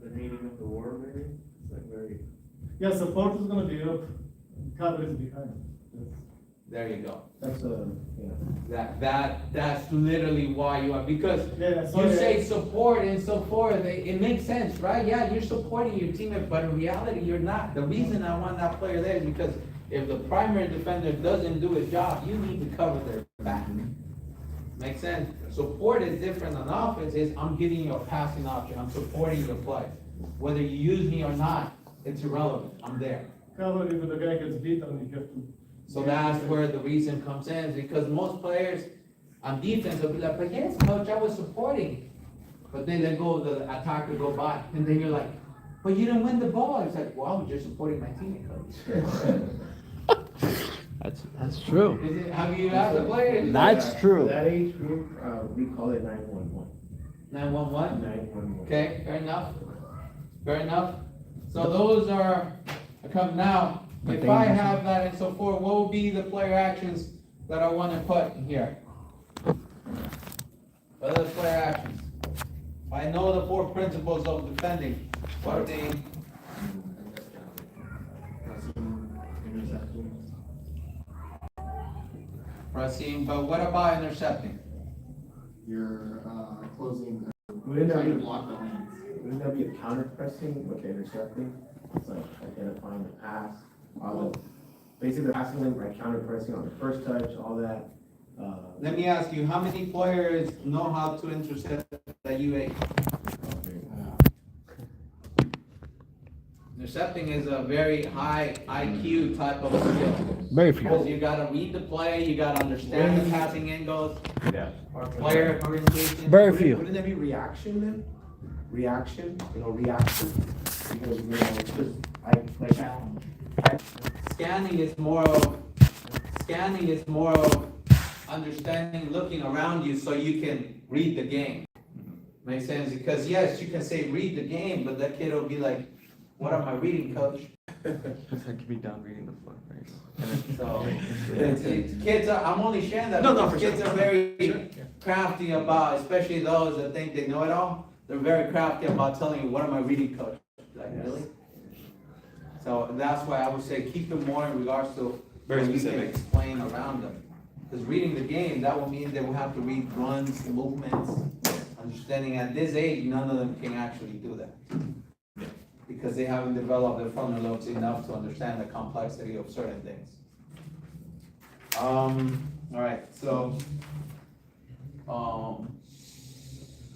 The meaning of the word, maybe? It's like very. Yeah, support is gonna be up, cover is behind. There you go. that's That's literally why you are, because Yeah, you sorry. say support and so forth, it makes sense, right? Yeah, you're supporting your teammate, but in reality, you're not. The reason I want that player there is because if the primary defender doesn't do his job, you need to cover their back. Make sense? Support is different than offense, is I'm giving you a passing option, I'm supporting your play. Whether you use me or not, it's irrelevant, I'm there. Cover if the guy gets beaten, you have to. So that's where the reason comes in, because most players on defense will be like, but yes, coach, I was supporting. But then they go, the attacker go by, and then you're like, but you didn't win the ball. It's like, well, I was just supporting my teammate, coach. That's true. Is it, have you asked the players? That's true. That age group, we call it 911. 911? 911. Okay, fair enough. Fair enough. So those are, come now, if I have that and so forth, what will be the player actions that I want to put in here? What are the player actions? I know the four principles of defending. What are they? Pressing, but what about intercepting? You're, closing, Wouldn't that trying to be, block the lanes. wouldn't that be a counter pressing with the intercepting? It's like identifying the pass, all the, basically the passing lane by counter pressing on the first touch, all that. Let me ask you, how many players know how to intercept that UA? Intercepting is a very high IQ type of skill. Very Because few. you gotta read the play, you gotta understand the passing angles, Yeah. player orientation. Very few. Wouldn't that be reaction then? Reaction, reaction? Because, because Scanning is more of understanding, looking around you so you can read the game. Makes sense? Because yes, you can say read the game, but that kid will be like, what am I reading, coach? That could be done reading the floor, So, kids are, I'm only sharing that No, no, because for kids sure. are very crafty about, especially those that think they know it all. They're very crafty about telling you, what am I reading, coach? Like, really? So that's why I would say keep it more in regards to Very what you can specific. explain around them. Because reading the game, that will mean they will have to read runs, movements, understanding. At this age, none of them can actually do that. Because they haven't developed their frontal lobes enough to understand the complexity of certain things. All right, so,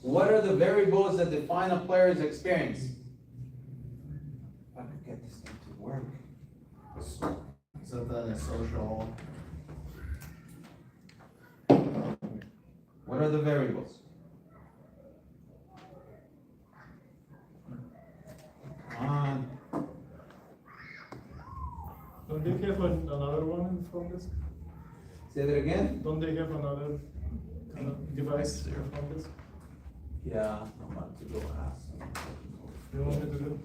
What are the variables that define a player's experience? If I could get this thing to work. Something social. What are the variables? Come on. Don't they have another one from this? Say that again? Don't they have another device from this? Yeah, I'm about to go ask. You want me to do?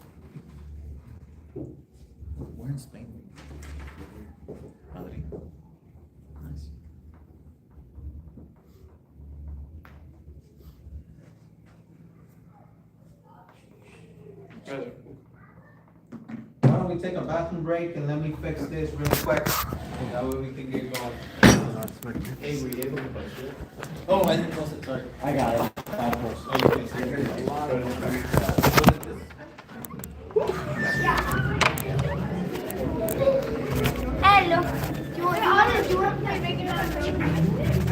We're in Spain. Madrid. Nice. Why don't we take a bathroom break and let me fix this real quick? That way we can get going. Hey, were you able to post it? Oh, I didn't post it, sorry. I got it. I posted. Oh, you can see there's a lot of. Hello. Do you want to play regular?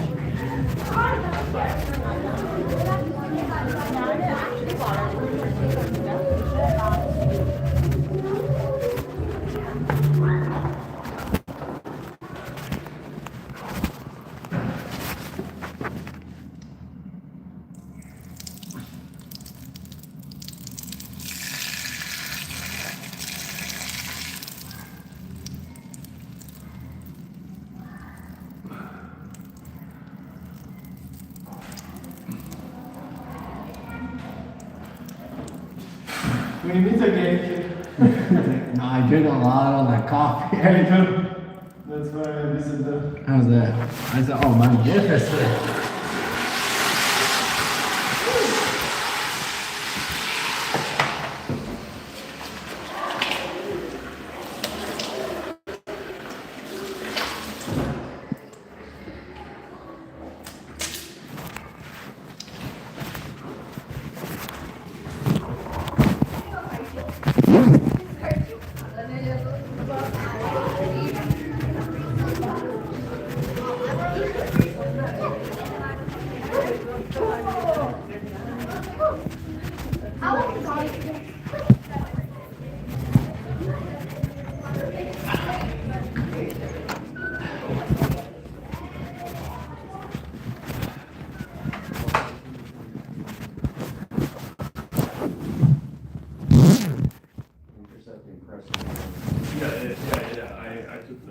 We meet again. No, I drink a lot on that coffee. Me too. That's why this is the. How's that? I said, oh, magnificent.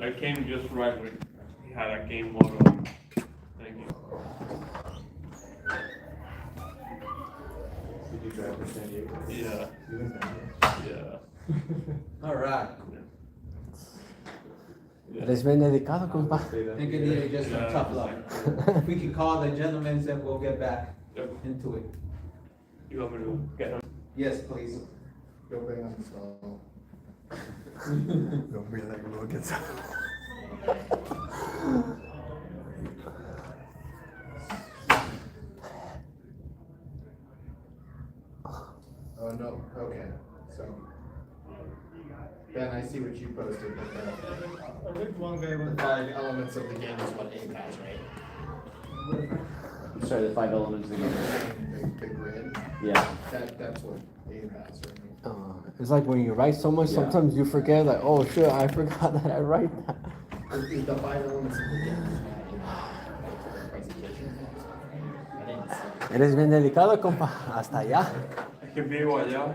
I came just right when he had a game mode on. Thank you. Did you drive for San Diego? Yeah, You went down there? yeah. All right. Eres bien dedicado, compa. I think it needed just some tough luck. If we can call the gentlemen, then we'll get back Yep. into it. You want me to get him? Yes, please. Go bring on the stall. Don't be like a little kid. Oh, no, okay, so. Ben, I see what you posted, but I think one guy the was. 5 elements of the game is what A has, right? Sorry, the 5 elements of the game. The grid, Yeah. that's what A has, right? It's like when you write so much, Yeah. sometimes you forget, like, oh shit, I forgot that I write that. Is the 5 elements of the game is not in the presentation? I didn't see it. Eres bien dedicado, compa. Hasta allá. Es que vivo allá.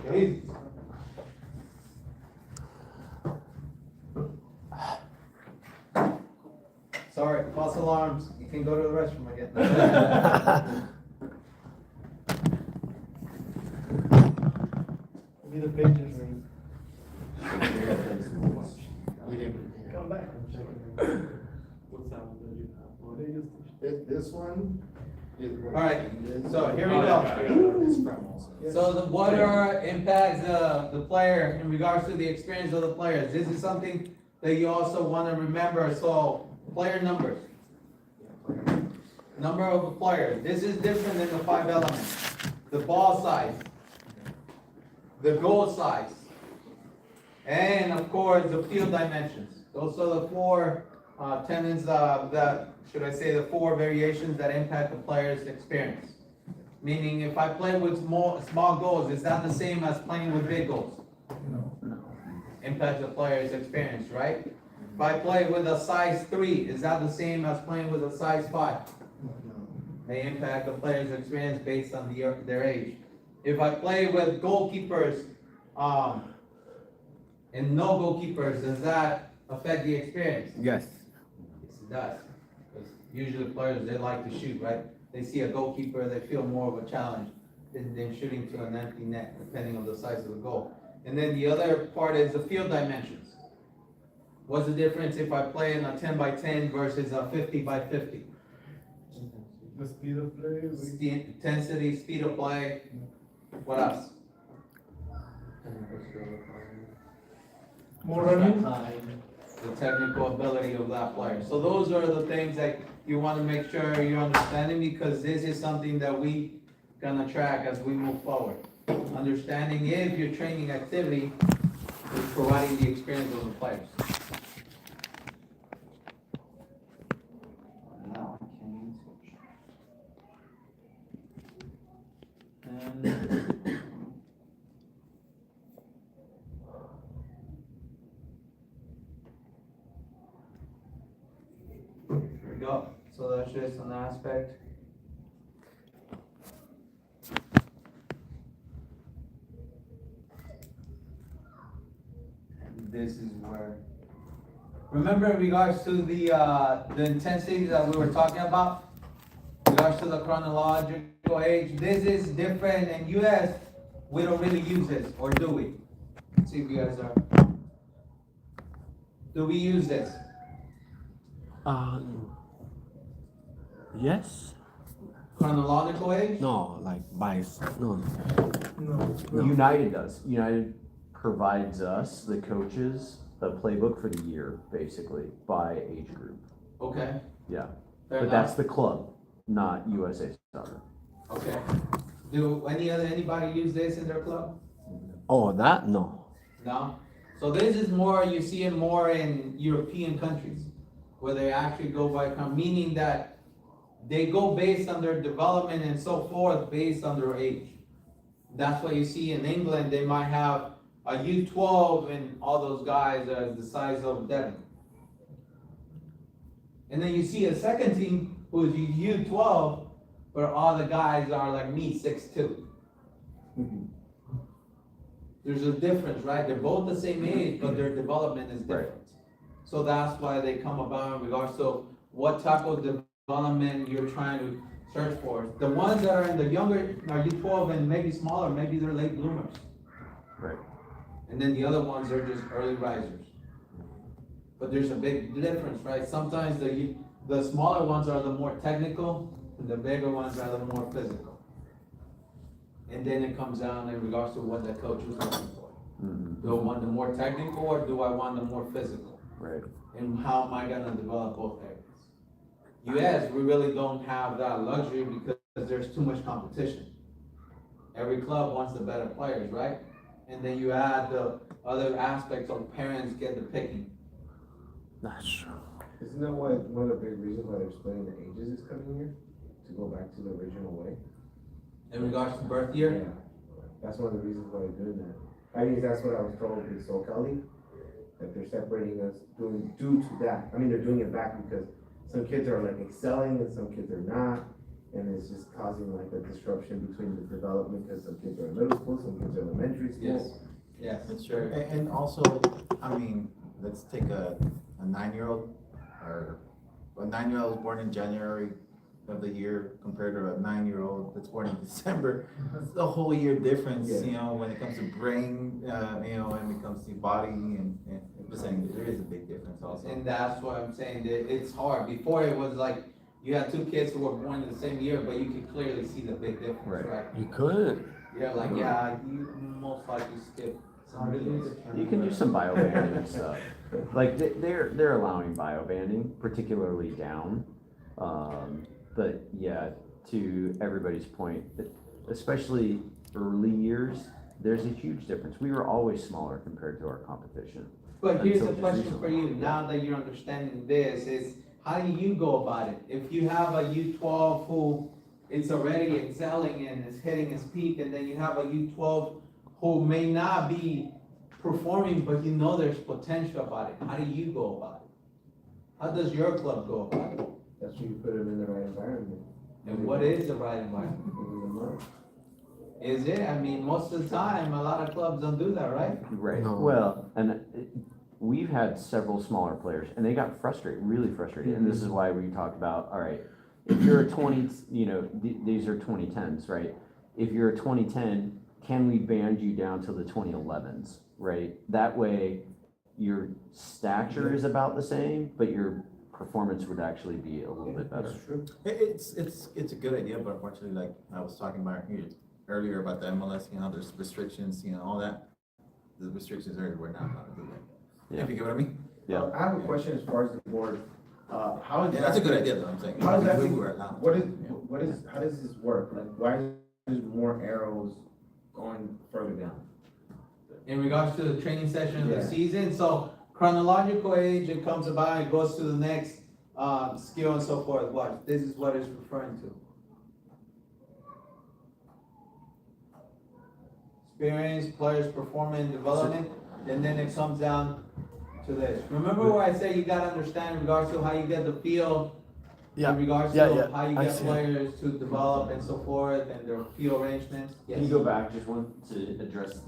Okay. Sorry, false alarms. You can go to the restroom again. Be the pages and. We didn't. Come back. What's that one that you have? This one is. what All right, it is. so here we Oh, go. yeah. It's from also. So the water impacts the player in regards to the experience of the players. This is something that you also want to remember. So player numbers, number of the players. This is different than the 5 elements. The ball size, the goal size, and of course the field dimensions. Those are the 4 Tenants, should I say the 4 variations that impact the player's experience? Meaning if I play with small goals, is that the same as playing with big goals? Impact the player's experience, right? If I play with a size 3, is that the same as playing with a size 5? They impact the player's experience based on their age. If I play with goalkeepers, and no goalkeepers, does that affect the experience? Yes. Yes, it does. Because usually players, they like to shoot, right? They see a goalkeeper, they feel more of a challenge than shooting to an empty net, depending on the size of the goal. And then the other part is the field dimensions. What's the difference if I play in a 10 by 10 versus a 50 by 50? The speed of play. The intensity, speed of play, what else? More running. The technical ability of that player. So those are the things that you want to make sure you're understanding, because this is something that we gonna track as we move forward. Understanding if your training activity is providing the experience of the players. Now I can switch. And here we go. So that's just an aspect. And this is where, remember in regards to the intensity that we were talking about, in regards to the chronological age, this is different in US. We don't really use this, or do we? Let's see if you guys are. Do we use this? Yes. Chronological age? No, like no. United does. United provides us, the coaches, a playbook for the year, basically, by age group. Okay. Yeah. Fair But enough. that's the club, not USA Soccer. Okay. Do anybody use this in their club? Oh, that no. No? So this is more, you see it more in European countries, where they actually go by, meaning that they go based on their development and so forth, based on their age. That's why you see in England, they might have a U12 and all those guys are the size of Devin. And then you see a second team who's U12, where all the guys are like me, 6'2". There's a difference, right? They're both the same age, but their development is different. So that's why they come about in regards to what type of development you're trying to search for. The ones that are in the younger are U12 and maybe smaller, maybe they're late bloomers. Right. And then the other ones are just early risers. But there's a big difference, right? Sometimes the smaller ones are the more technical, and the bigger ones are the more physical. And then it comes down in regards to what the coach is looking for. Mm-hmm. Do I want the more technical or do I want the more physical? Right. And how am I gonna develop both areas? US, we really don't have that luxury because there's too much competition. Every club wants the better players, right? And then you add the other aspects of parents get the picking. That's true. Isn't that why, one of the big reasons why they're splitting the ages is coming here? To go back to the original way? In regards to birth year? Yeah, that's one of the reasons why they're doing that. I mean, that's what I was told with SoCali, that they're separating us due to that. I mean, they're doing it back because some kids are like excelling and some kids are not. And it's just causing like a disruption between the development because some kids are in middle school, some kids are in elementary school. Yes, that's true. And also, I mean, let's take a 9-year-old, or a 9-year-old born in January of the year compared to a 9-year-old that's born in December. It's a whole year difference, Yeah. you know, when it comes to brain, you know, when it comes to body, and I'm saying there is a big difference also. And that's what I'm saying, that it's hard. Before it was like, you had two kids who were born in the same year, but you could clearly see the big difference, right? You could. You're like, yeah, you most likely skip some videos. You can do some biobanding stuff. Like they're allowing biobanding, particularly down. But yeah, to everybody's point, especially early years, there's a huge difference. We were always smaller compared to our competition. But here's until a just question recently. for you, now that you're understanding this, is how do you go about it? If you have a U12 who is already excelling and is hitting his peak, and then you have a U12 who may not be performing, but you know there's potential about it, how do you go about it? How does your club go about it? That's when you put them in the right environment. And what is the right environment? Moving them up. Is it? I mean, most of the time, a lot of clubs don't do that, right? Right, No. well, we've had several smaller players, and they got frustrated, really frustrated, and this is why we talked about, all right, if you're a 20, these are 2010s, right? If you're a 2010, can we band you down to the 2011s, right? That way, your stature is about the same, but your performance would actually be a little bit better. That's true. It's a good idea, but unfortunately, like I was talking about here earlier about the MLS, there's restrictions, all that. The restrictions are, we're not allowed to do that. Yeah. If you get what I mean? Yeah. I have a question as far as the board. How is Yeah, that's a good idea, though, I'm saying. How does that, We were allowed. how does this work? Like, why is there more arrows going further down? In regards to the training session of the Yeah. season, so chronological age, it comes about, it goes to the next, skill and so forth, what, this is what it's referring to. Experience, players' performance, development, and then it comes down to this. Remember where I say you gotta understand in regards to how you get the feel, in regards to how you I get see. players to develop and so forth, and their field arrangements? Can you go back just one to address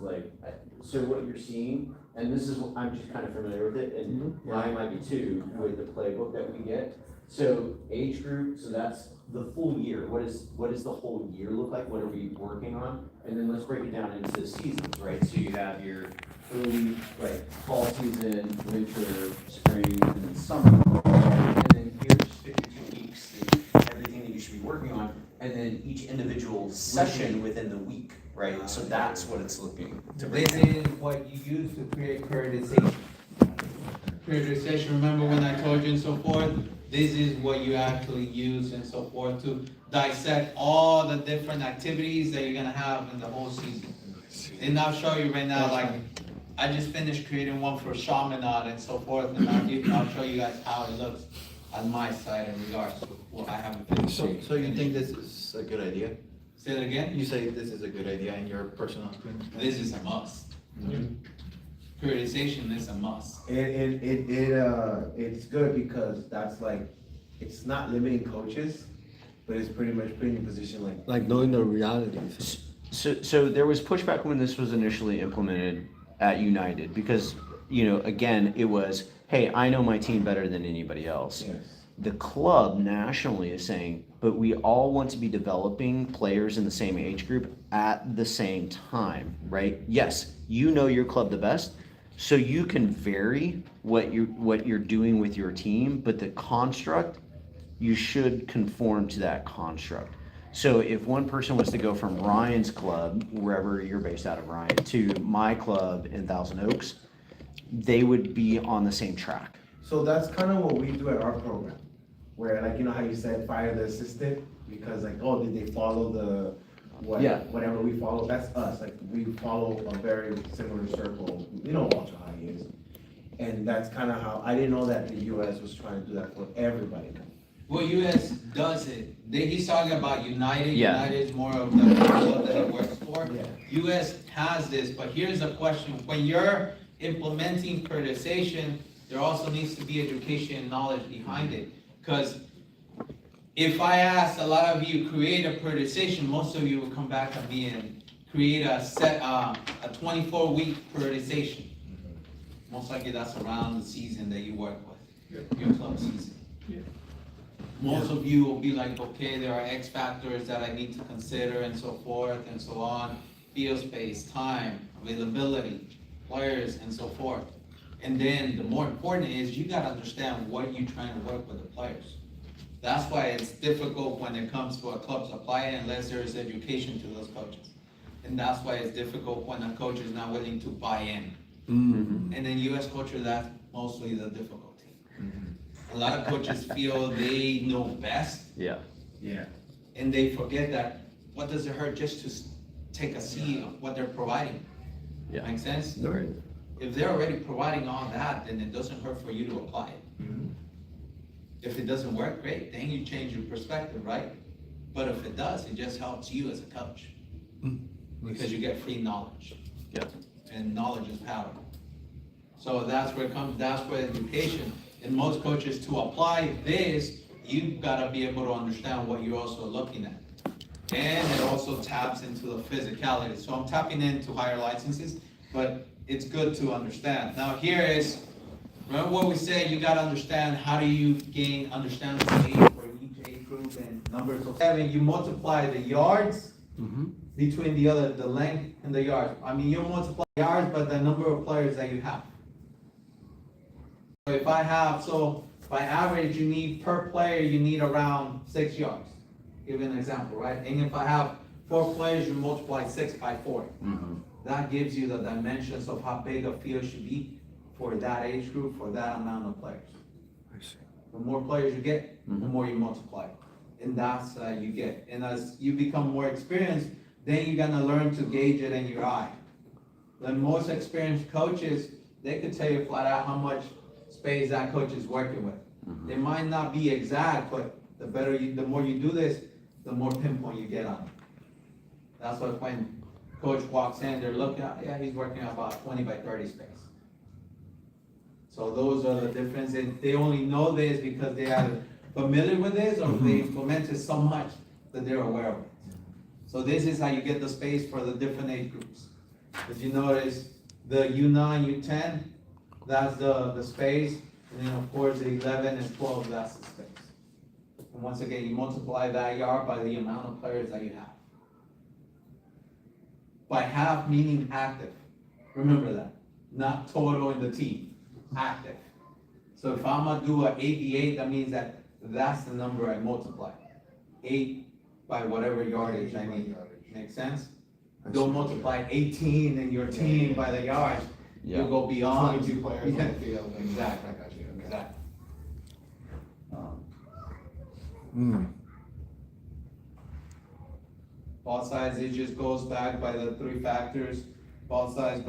so what you're seeing, and this is, I'm just kind of familiar with it, and Ryan might be too, with the playbook that we get. So age group, so that's the full year. What does the whole year look like? What are we working on? And then let's break it down into the seasons, right? So you have your early, fall season, winter, spring, and then summer. And then here's 52 weeks, everything that you should be working on, and then each individual session within the week, right? So that's what it's looking to break This down. is what you use to create periodization. Periodization, remember when I told you and so forth? This is what you actually use and so forth to dissect all the different activities that you're gonna have in the whole season. And I'll show you right now, I just finished creating one for Chaminade and so forth, and I'll show you guys how it looks on my side in regards to what I haven't finished. So you think this is a good idea? Say it again? You say this is a good idea in your personal opinion? This is a must. Periodization is a must. It's good because that's it's not limiting coaches, but it's pretty much putting you in a position Like knowing the realities. So there was pushback when this was initially implemented at United because, again, it was, hey, I know my team better than anybody else. Yes. The club nationally is saying, but we all want to be developing players in the same age group at the same time, right? Yes, you know your club the best, so you can vary what you're doing with your team, but the construct, you should conform to that construct. So if one person was to go from Ryan's club, wherever you're based out of, Ryan, to my club in Thousand Oaks, they would be on the same track. So that's kind of what we do at our program, where how you said fire the assistant, because did they follow whatever we follow, that's us, we follow a very similar circle, we know Walter how he is. And that's kind of how, I didn't know that the US was trying to do that for everybody. Well, US does it. He's talking about United. Yeah. United is more of the club that he works for. Yeah. US has this, but here's the question. When you're implementing periodization, there also needs to be education and knowledge behind it. Because if I ask a lot of you create a periodization, most of you will come back to me and create a 24-week periodization. Most likely that's around the season that you work with, your club season. Most of you will be like, okay, there are X factors that I need to consider and so forth and so on. Field space, time, availability, players and so forth. And then the more important is you gotta understand what you're trying to work with the players. That's why it's difficult when it comes to a club supply unless there is education to those coaches. And that's why it's difficult when a coach is not willing to buy in. Mm-hmm. And then US culture, that's mostly the difficulty. A lot of coaches feel they know best. Yeah. Yeah. And they forget that what does it hurt just to take a seat of what they're providing? Yeah. Make sense? Right. If they're already providing all that, then it doesn't hurt for you to apply it. If it doesn't work, great, then you change your perspective, right? But if it does, it just helps you as a coach. Because you get free knowledge. Yeah. And knowledge is power. So that's where it comes, that's where education, and most coaches, to apply this, you've gotta be able to understand what you're also looking at. And it also taps into the physicality. So I'm tapping into higher licenses, but it's good to understand. Now here is, remember what we said, you gotta understand how do you gain understanding of age for each age group and numbers of 7, you multiply the yards between the length and the yards. I mean, you multiply yards, but the number of players that you have. So if I have, so by average, you need per player, you need around 6 yards. Give you an example, right? And if I have 4 players, you multiply 6 by 4. That gives you the dimensions of how big a field should be for that age group, for that amount of players. I see. The more players you get, the more you multiply. And that's you get. And as you become more experienced, then you're gonna learn to gauge it in your eye. The most experienced coaches, they could tell you flat out how much space that coach is working with. It might not be exact, but the more you do this, the more pinpoint you get on it. That's what when coach walks in, they're looking at, yeah, he's working about 20 by 30 space. So those are the differences. They only know this because they are familiar with this, or they implemented so much that they're aware of it. So this is how you get the space for the different age groups. If you notice, the U9, U10, that's the space, and then of course the 11 and 12, that's the space. And once again, you multiply that yard by the amount of players that you have. By half meaning active, remember that, not total in the team, active. So if I'm gonna do an 88, that means that's the number I multiply. 8 by whatever yardage I need. Make sense? Don't multiply 18 in your team by the yards. You'll go beyond. 22 players on the field. Exactly. I got you, okay. Exactly. Ball size, it just goes back by the 3 factors: ball size,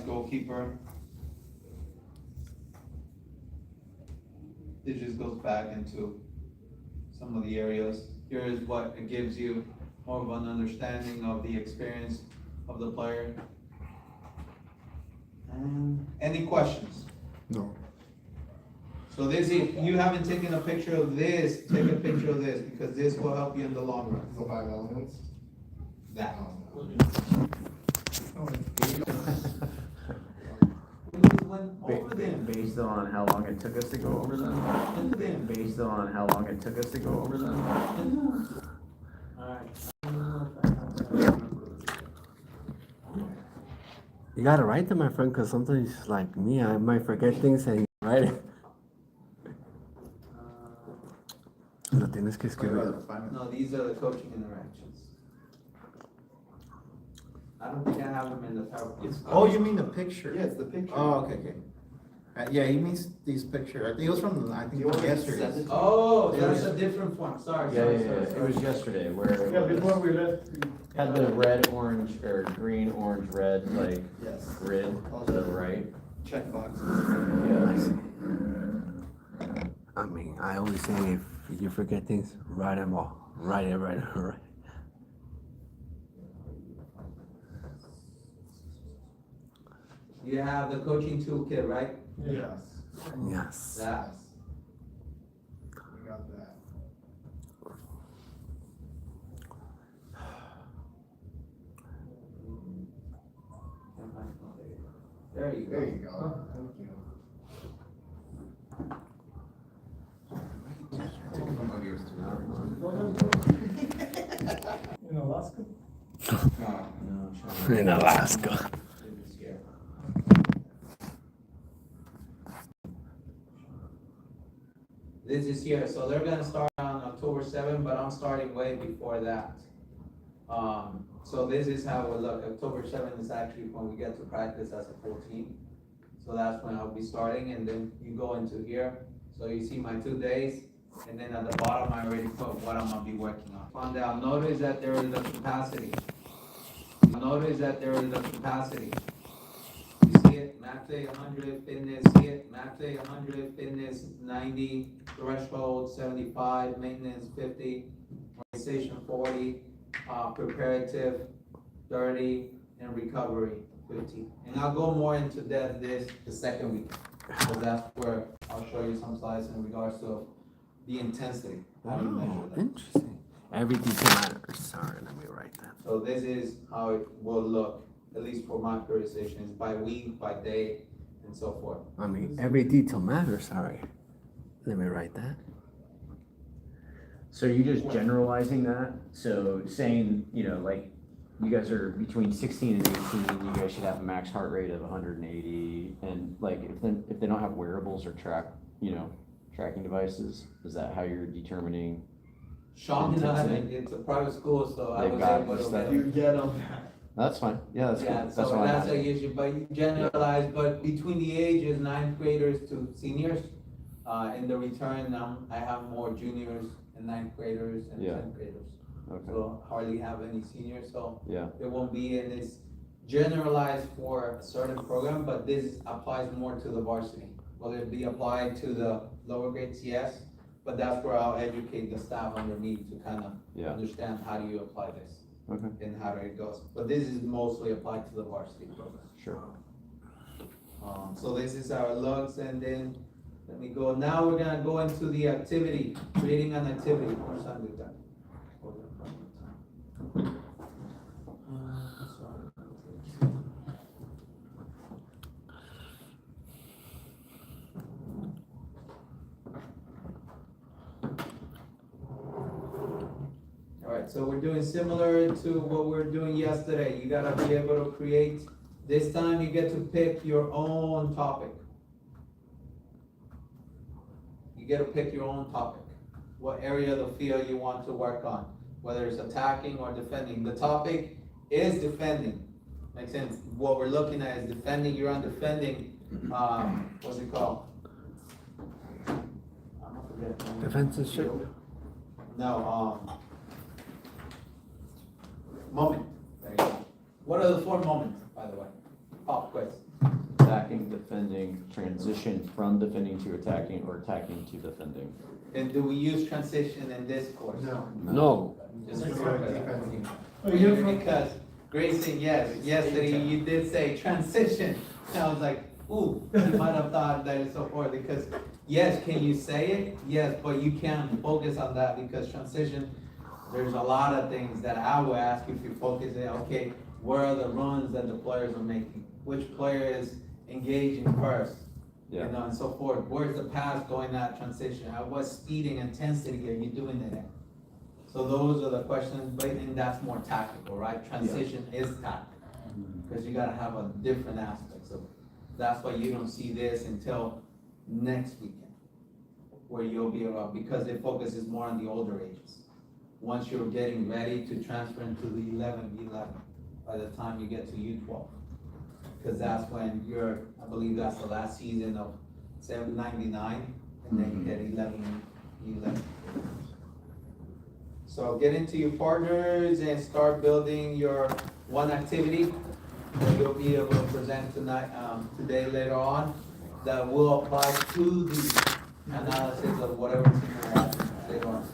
goalkeeper. It just goes back into some of the areas. Here is what it gives you more of an understanding of the experience of the player. And any questions? No. So this, if you haven't taken a picture of this, take a picture of this, because this will help you in the long run. The 5 elements? That. Based on how long it took us to go over them? Based on how long it took us to go over them? You gotta write them, my friend, because sometimes, like me, I might forget things and write it. Lo tienes que escribir. No, these are the coaching interactions. I don't think I have them in the PowerPoint. Oh, you mean the picture? Yeah, it's the picture. Oh, okay. Yeah, he means these pictures. I think it was from, yesterday. Oh, that's a different one, sorry. It was yesterday where Yeah, it before was, we left, had the red, orange, or green, orange, red, like Yes. grid to the right. Check boxes. Yeah. I mean, I always say if you forget things, write them all. Write it. You have the coaching toolkit, right? Yes. Yes. That. We got that. There you There go. you go. Thank you. Took it from yours in Alaska. In Alaska. This is here, so they're gonna start on October 7th, but I'm starting way before that. So this is how it will look. October 7th is actually when we get to practice as a full team. So that's when I'll be starting, and then you go into here. So you see my 2 days, and then at the bottom, I already put what I'm gonna be working on. On down, notice that there is the capacity. Notice that there is the capacity. You see hit, max day 100, fitness hit, max day 100, fitness 90, threshold 75, maintenance 50, organization 40, preparative 30, and recovery 50. And I'll go more into depth this the second week, because that's where I'll show you some slides in regards to the intensity. How you measure Oh, that. interesting. Every detail matters. Sorry, let me write that. So this is how it will look, at least for my periodization, is by week, by day, and so forth. I mean, every detail matters. Sorry. Let me write that. So you're just generalizing that, so saying, you know, like, you guys are between 16 and 18, you guys should have a max heart rate of 180, and like, if they don't have wearables or tracking devices, is that how you're determining? Sean and I, it's a private school, so I They've was got able this to stuff. get You get them. That's fine, yeah, that's Yeah, good, so that's why that's I'm a issue, but you generalize, but between the ages, 9th graders to seniors, in the return, I have more juniors and 9th graders and Yeah. 10th graders. okay, So hardly have any seniors, so yeah, it won't be, and it's generalized for a certain program, but this applies more to the varsity. Will it be applied to the lower grades? Yes, but that's where I'll educate the staff underneath to kind of yeah, understand how do you apply this okay, and how it goes. But this is mostly applied to the varsity program. sure. So this is our looks, and then, let me go, now we're gonna go into the activity, creating an activity. Or something like that. Alright, so we're doing similar to what we were doing yesterday. You gotta be able to create, this time you get to pick your own topic. You get to pick your own topic. What area of the field you want to work on, whether it's attacking or defending. The topic is defending. Makes sense? What we're looking at is defending. You're on defending, what's it called? I'm not forgetting. Defensive shape. No, moment. There you go. What are the 4 moments, by the way? Pop quiz. Attacking, defending, transition from defending to attacking, or attacking to defending. And do we use transition in this course? No. Just It's remember like that. defending. Oh, you're from- Because Grayson, yes, yesterday you did say transition. And I was like, ooh, you might have thought that it's so forth, because yes, can you say it? Yes, but you can't focus on that, because transition, there's a lot of things that I will ask if you focus it, okay, where are the runs that the players are making? Which player is engaging first? Yeah. You know, and so forth. Where's the pass going at transition? At what speed and intensity are you doing it at? So those are the questions, but and that's more tactical, right? Transition is tactical, because you gotta have a different aspects of it. That's why you don't see this until next weekend, where you'll be around, because it focuses more on the older ages. Once you're getting ready to transfer into the 11v11, by the time you get to U12. Because that's when I believe that's the last season of 799, and then you get 11v11. So get into your partners and start building your one activity that you'll be able to present tonight, today, later on, that will apply to the analysis of whatever team you're watching later on.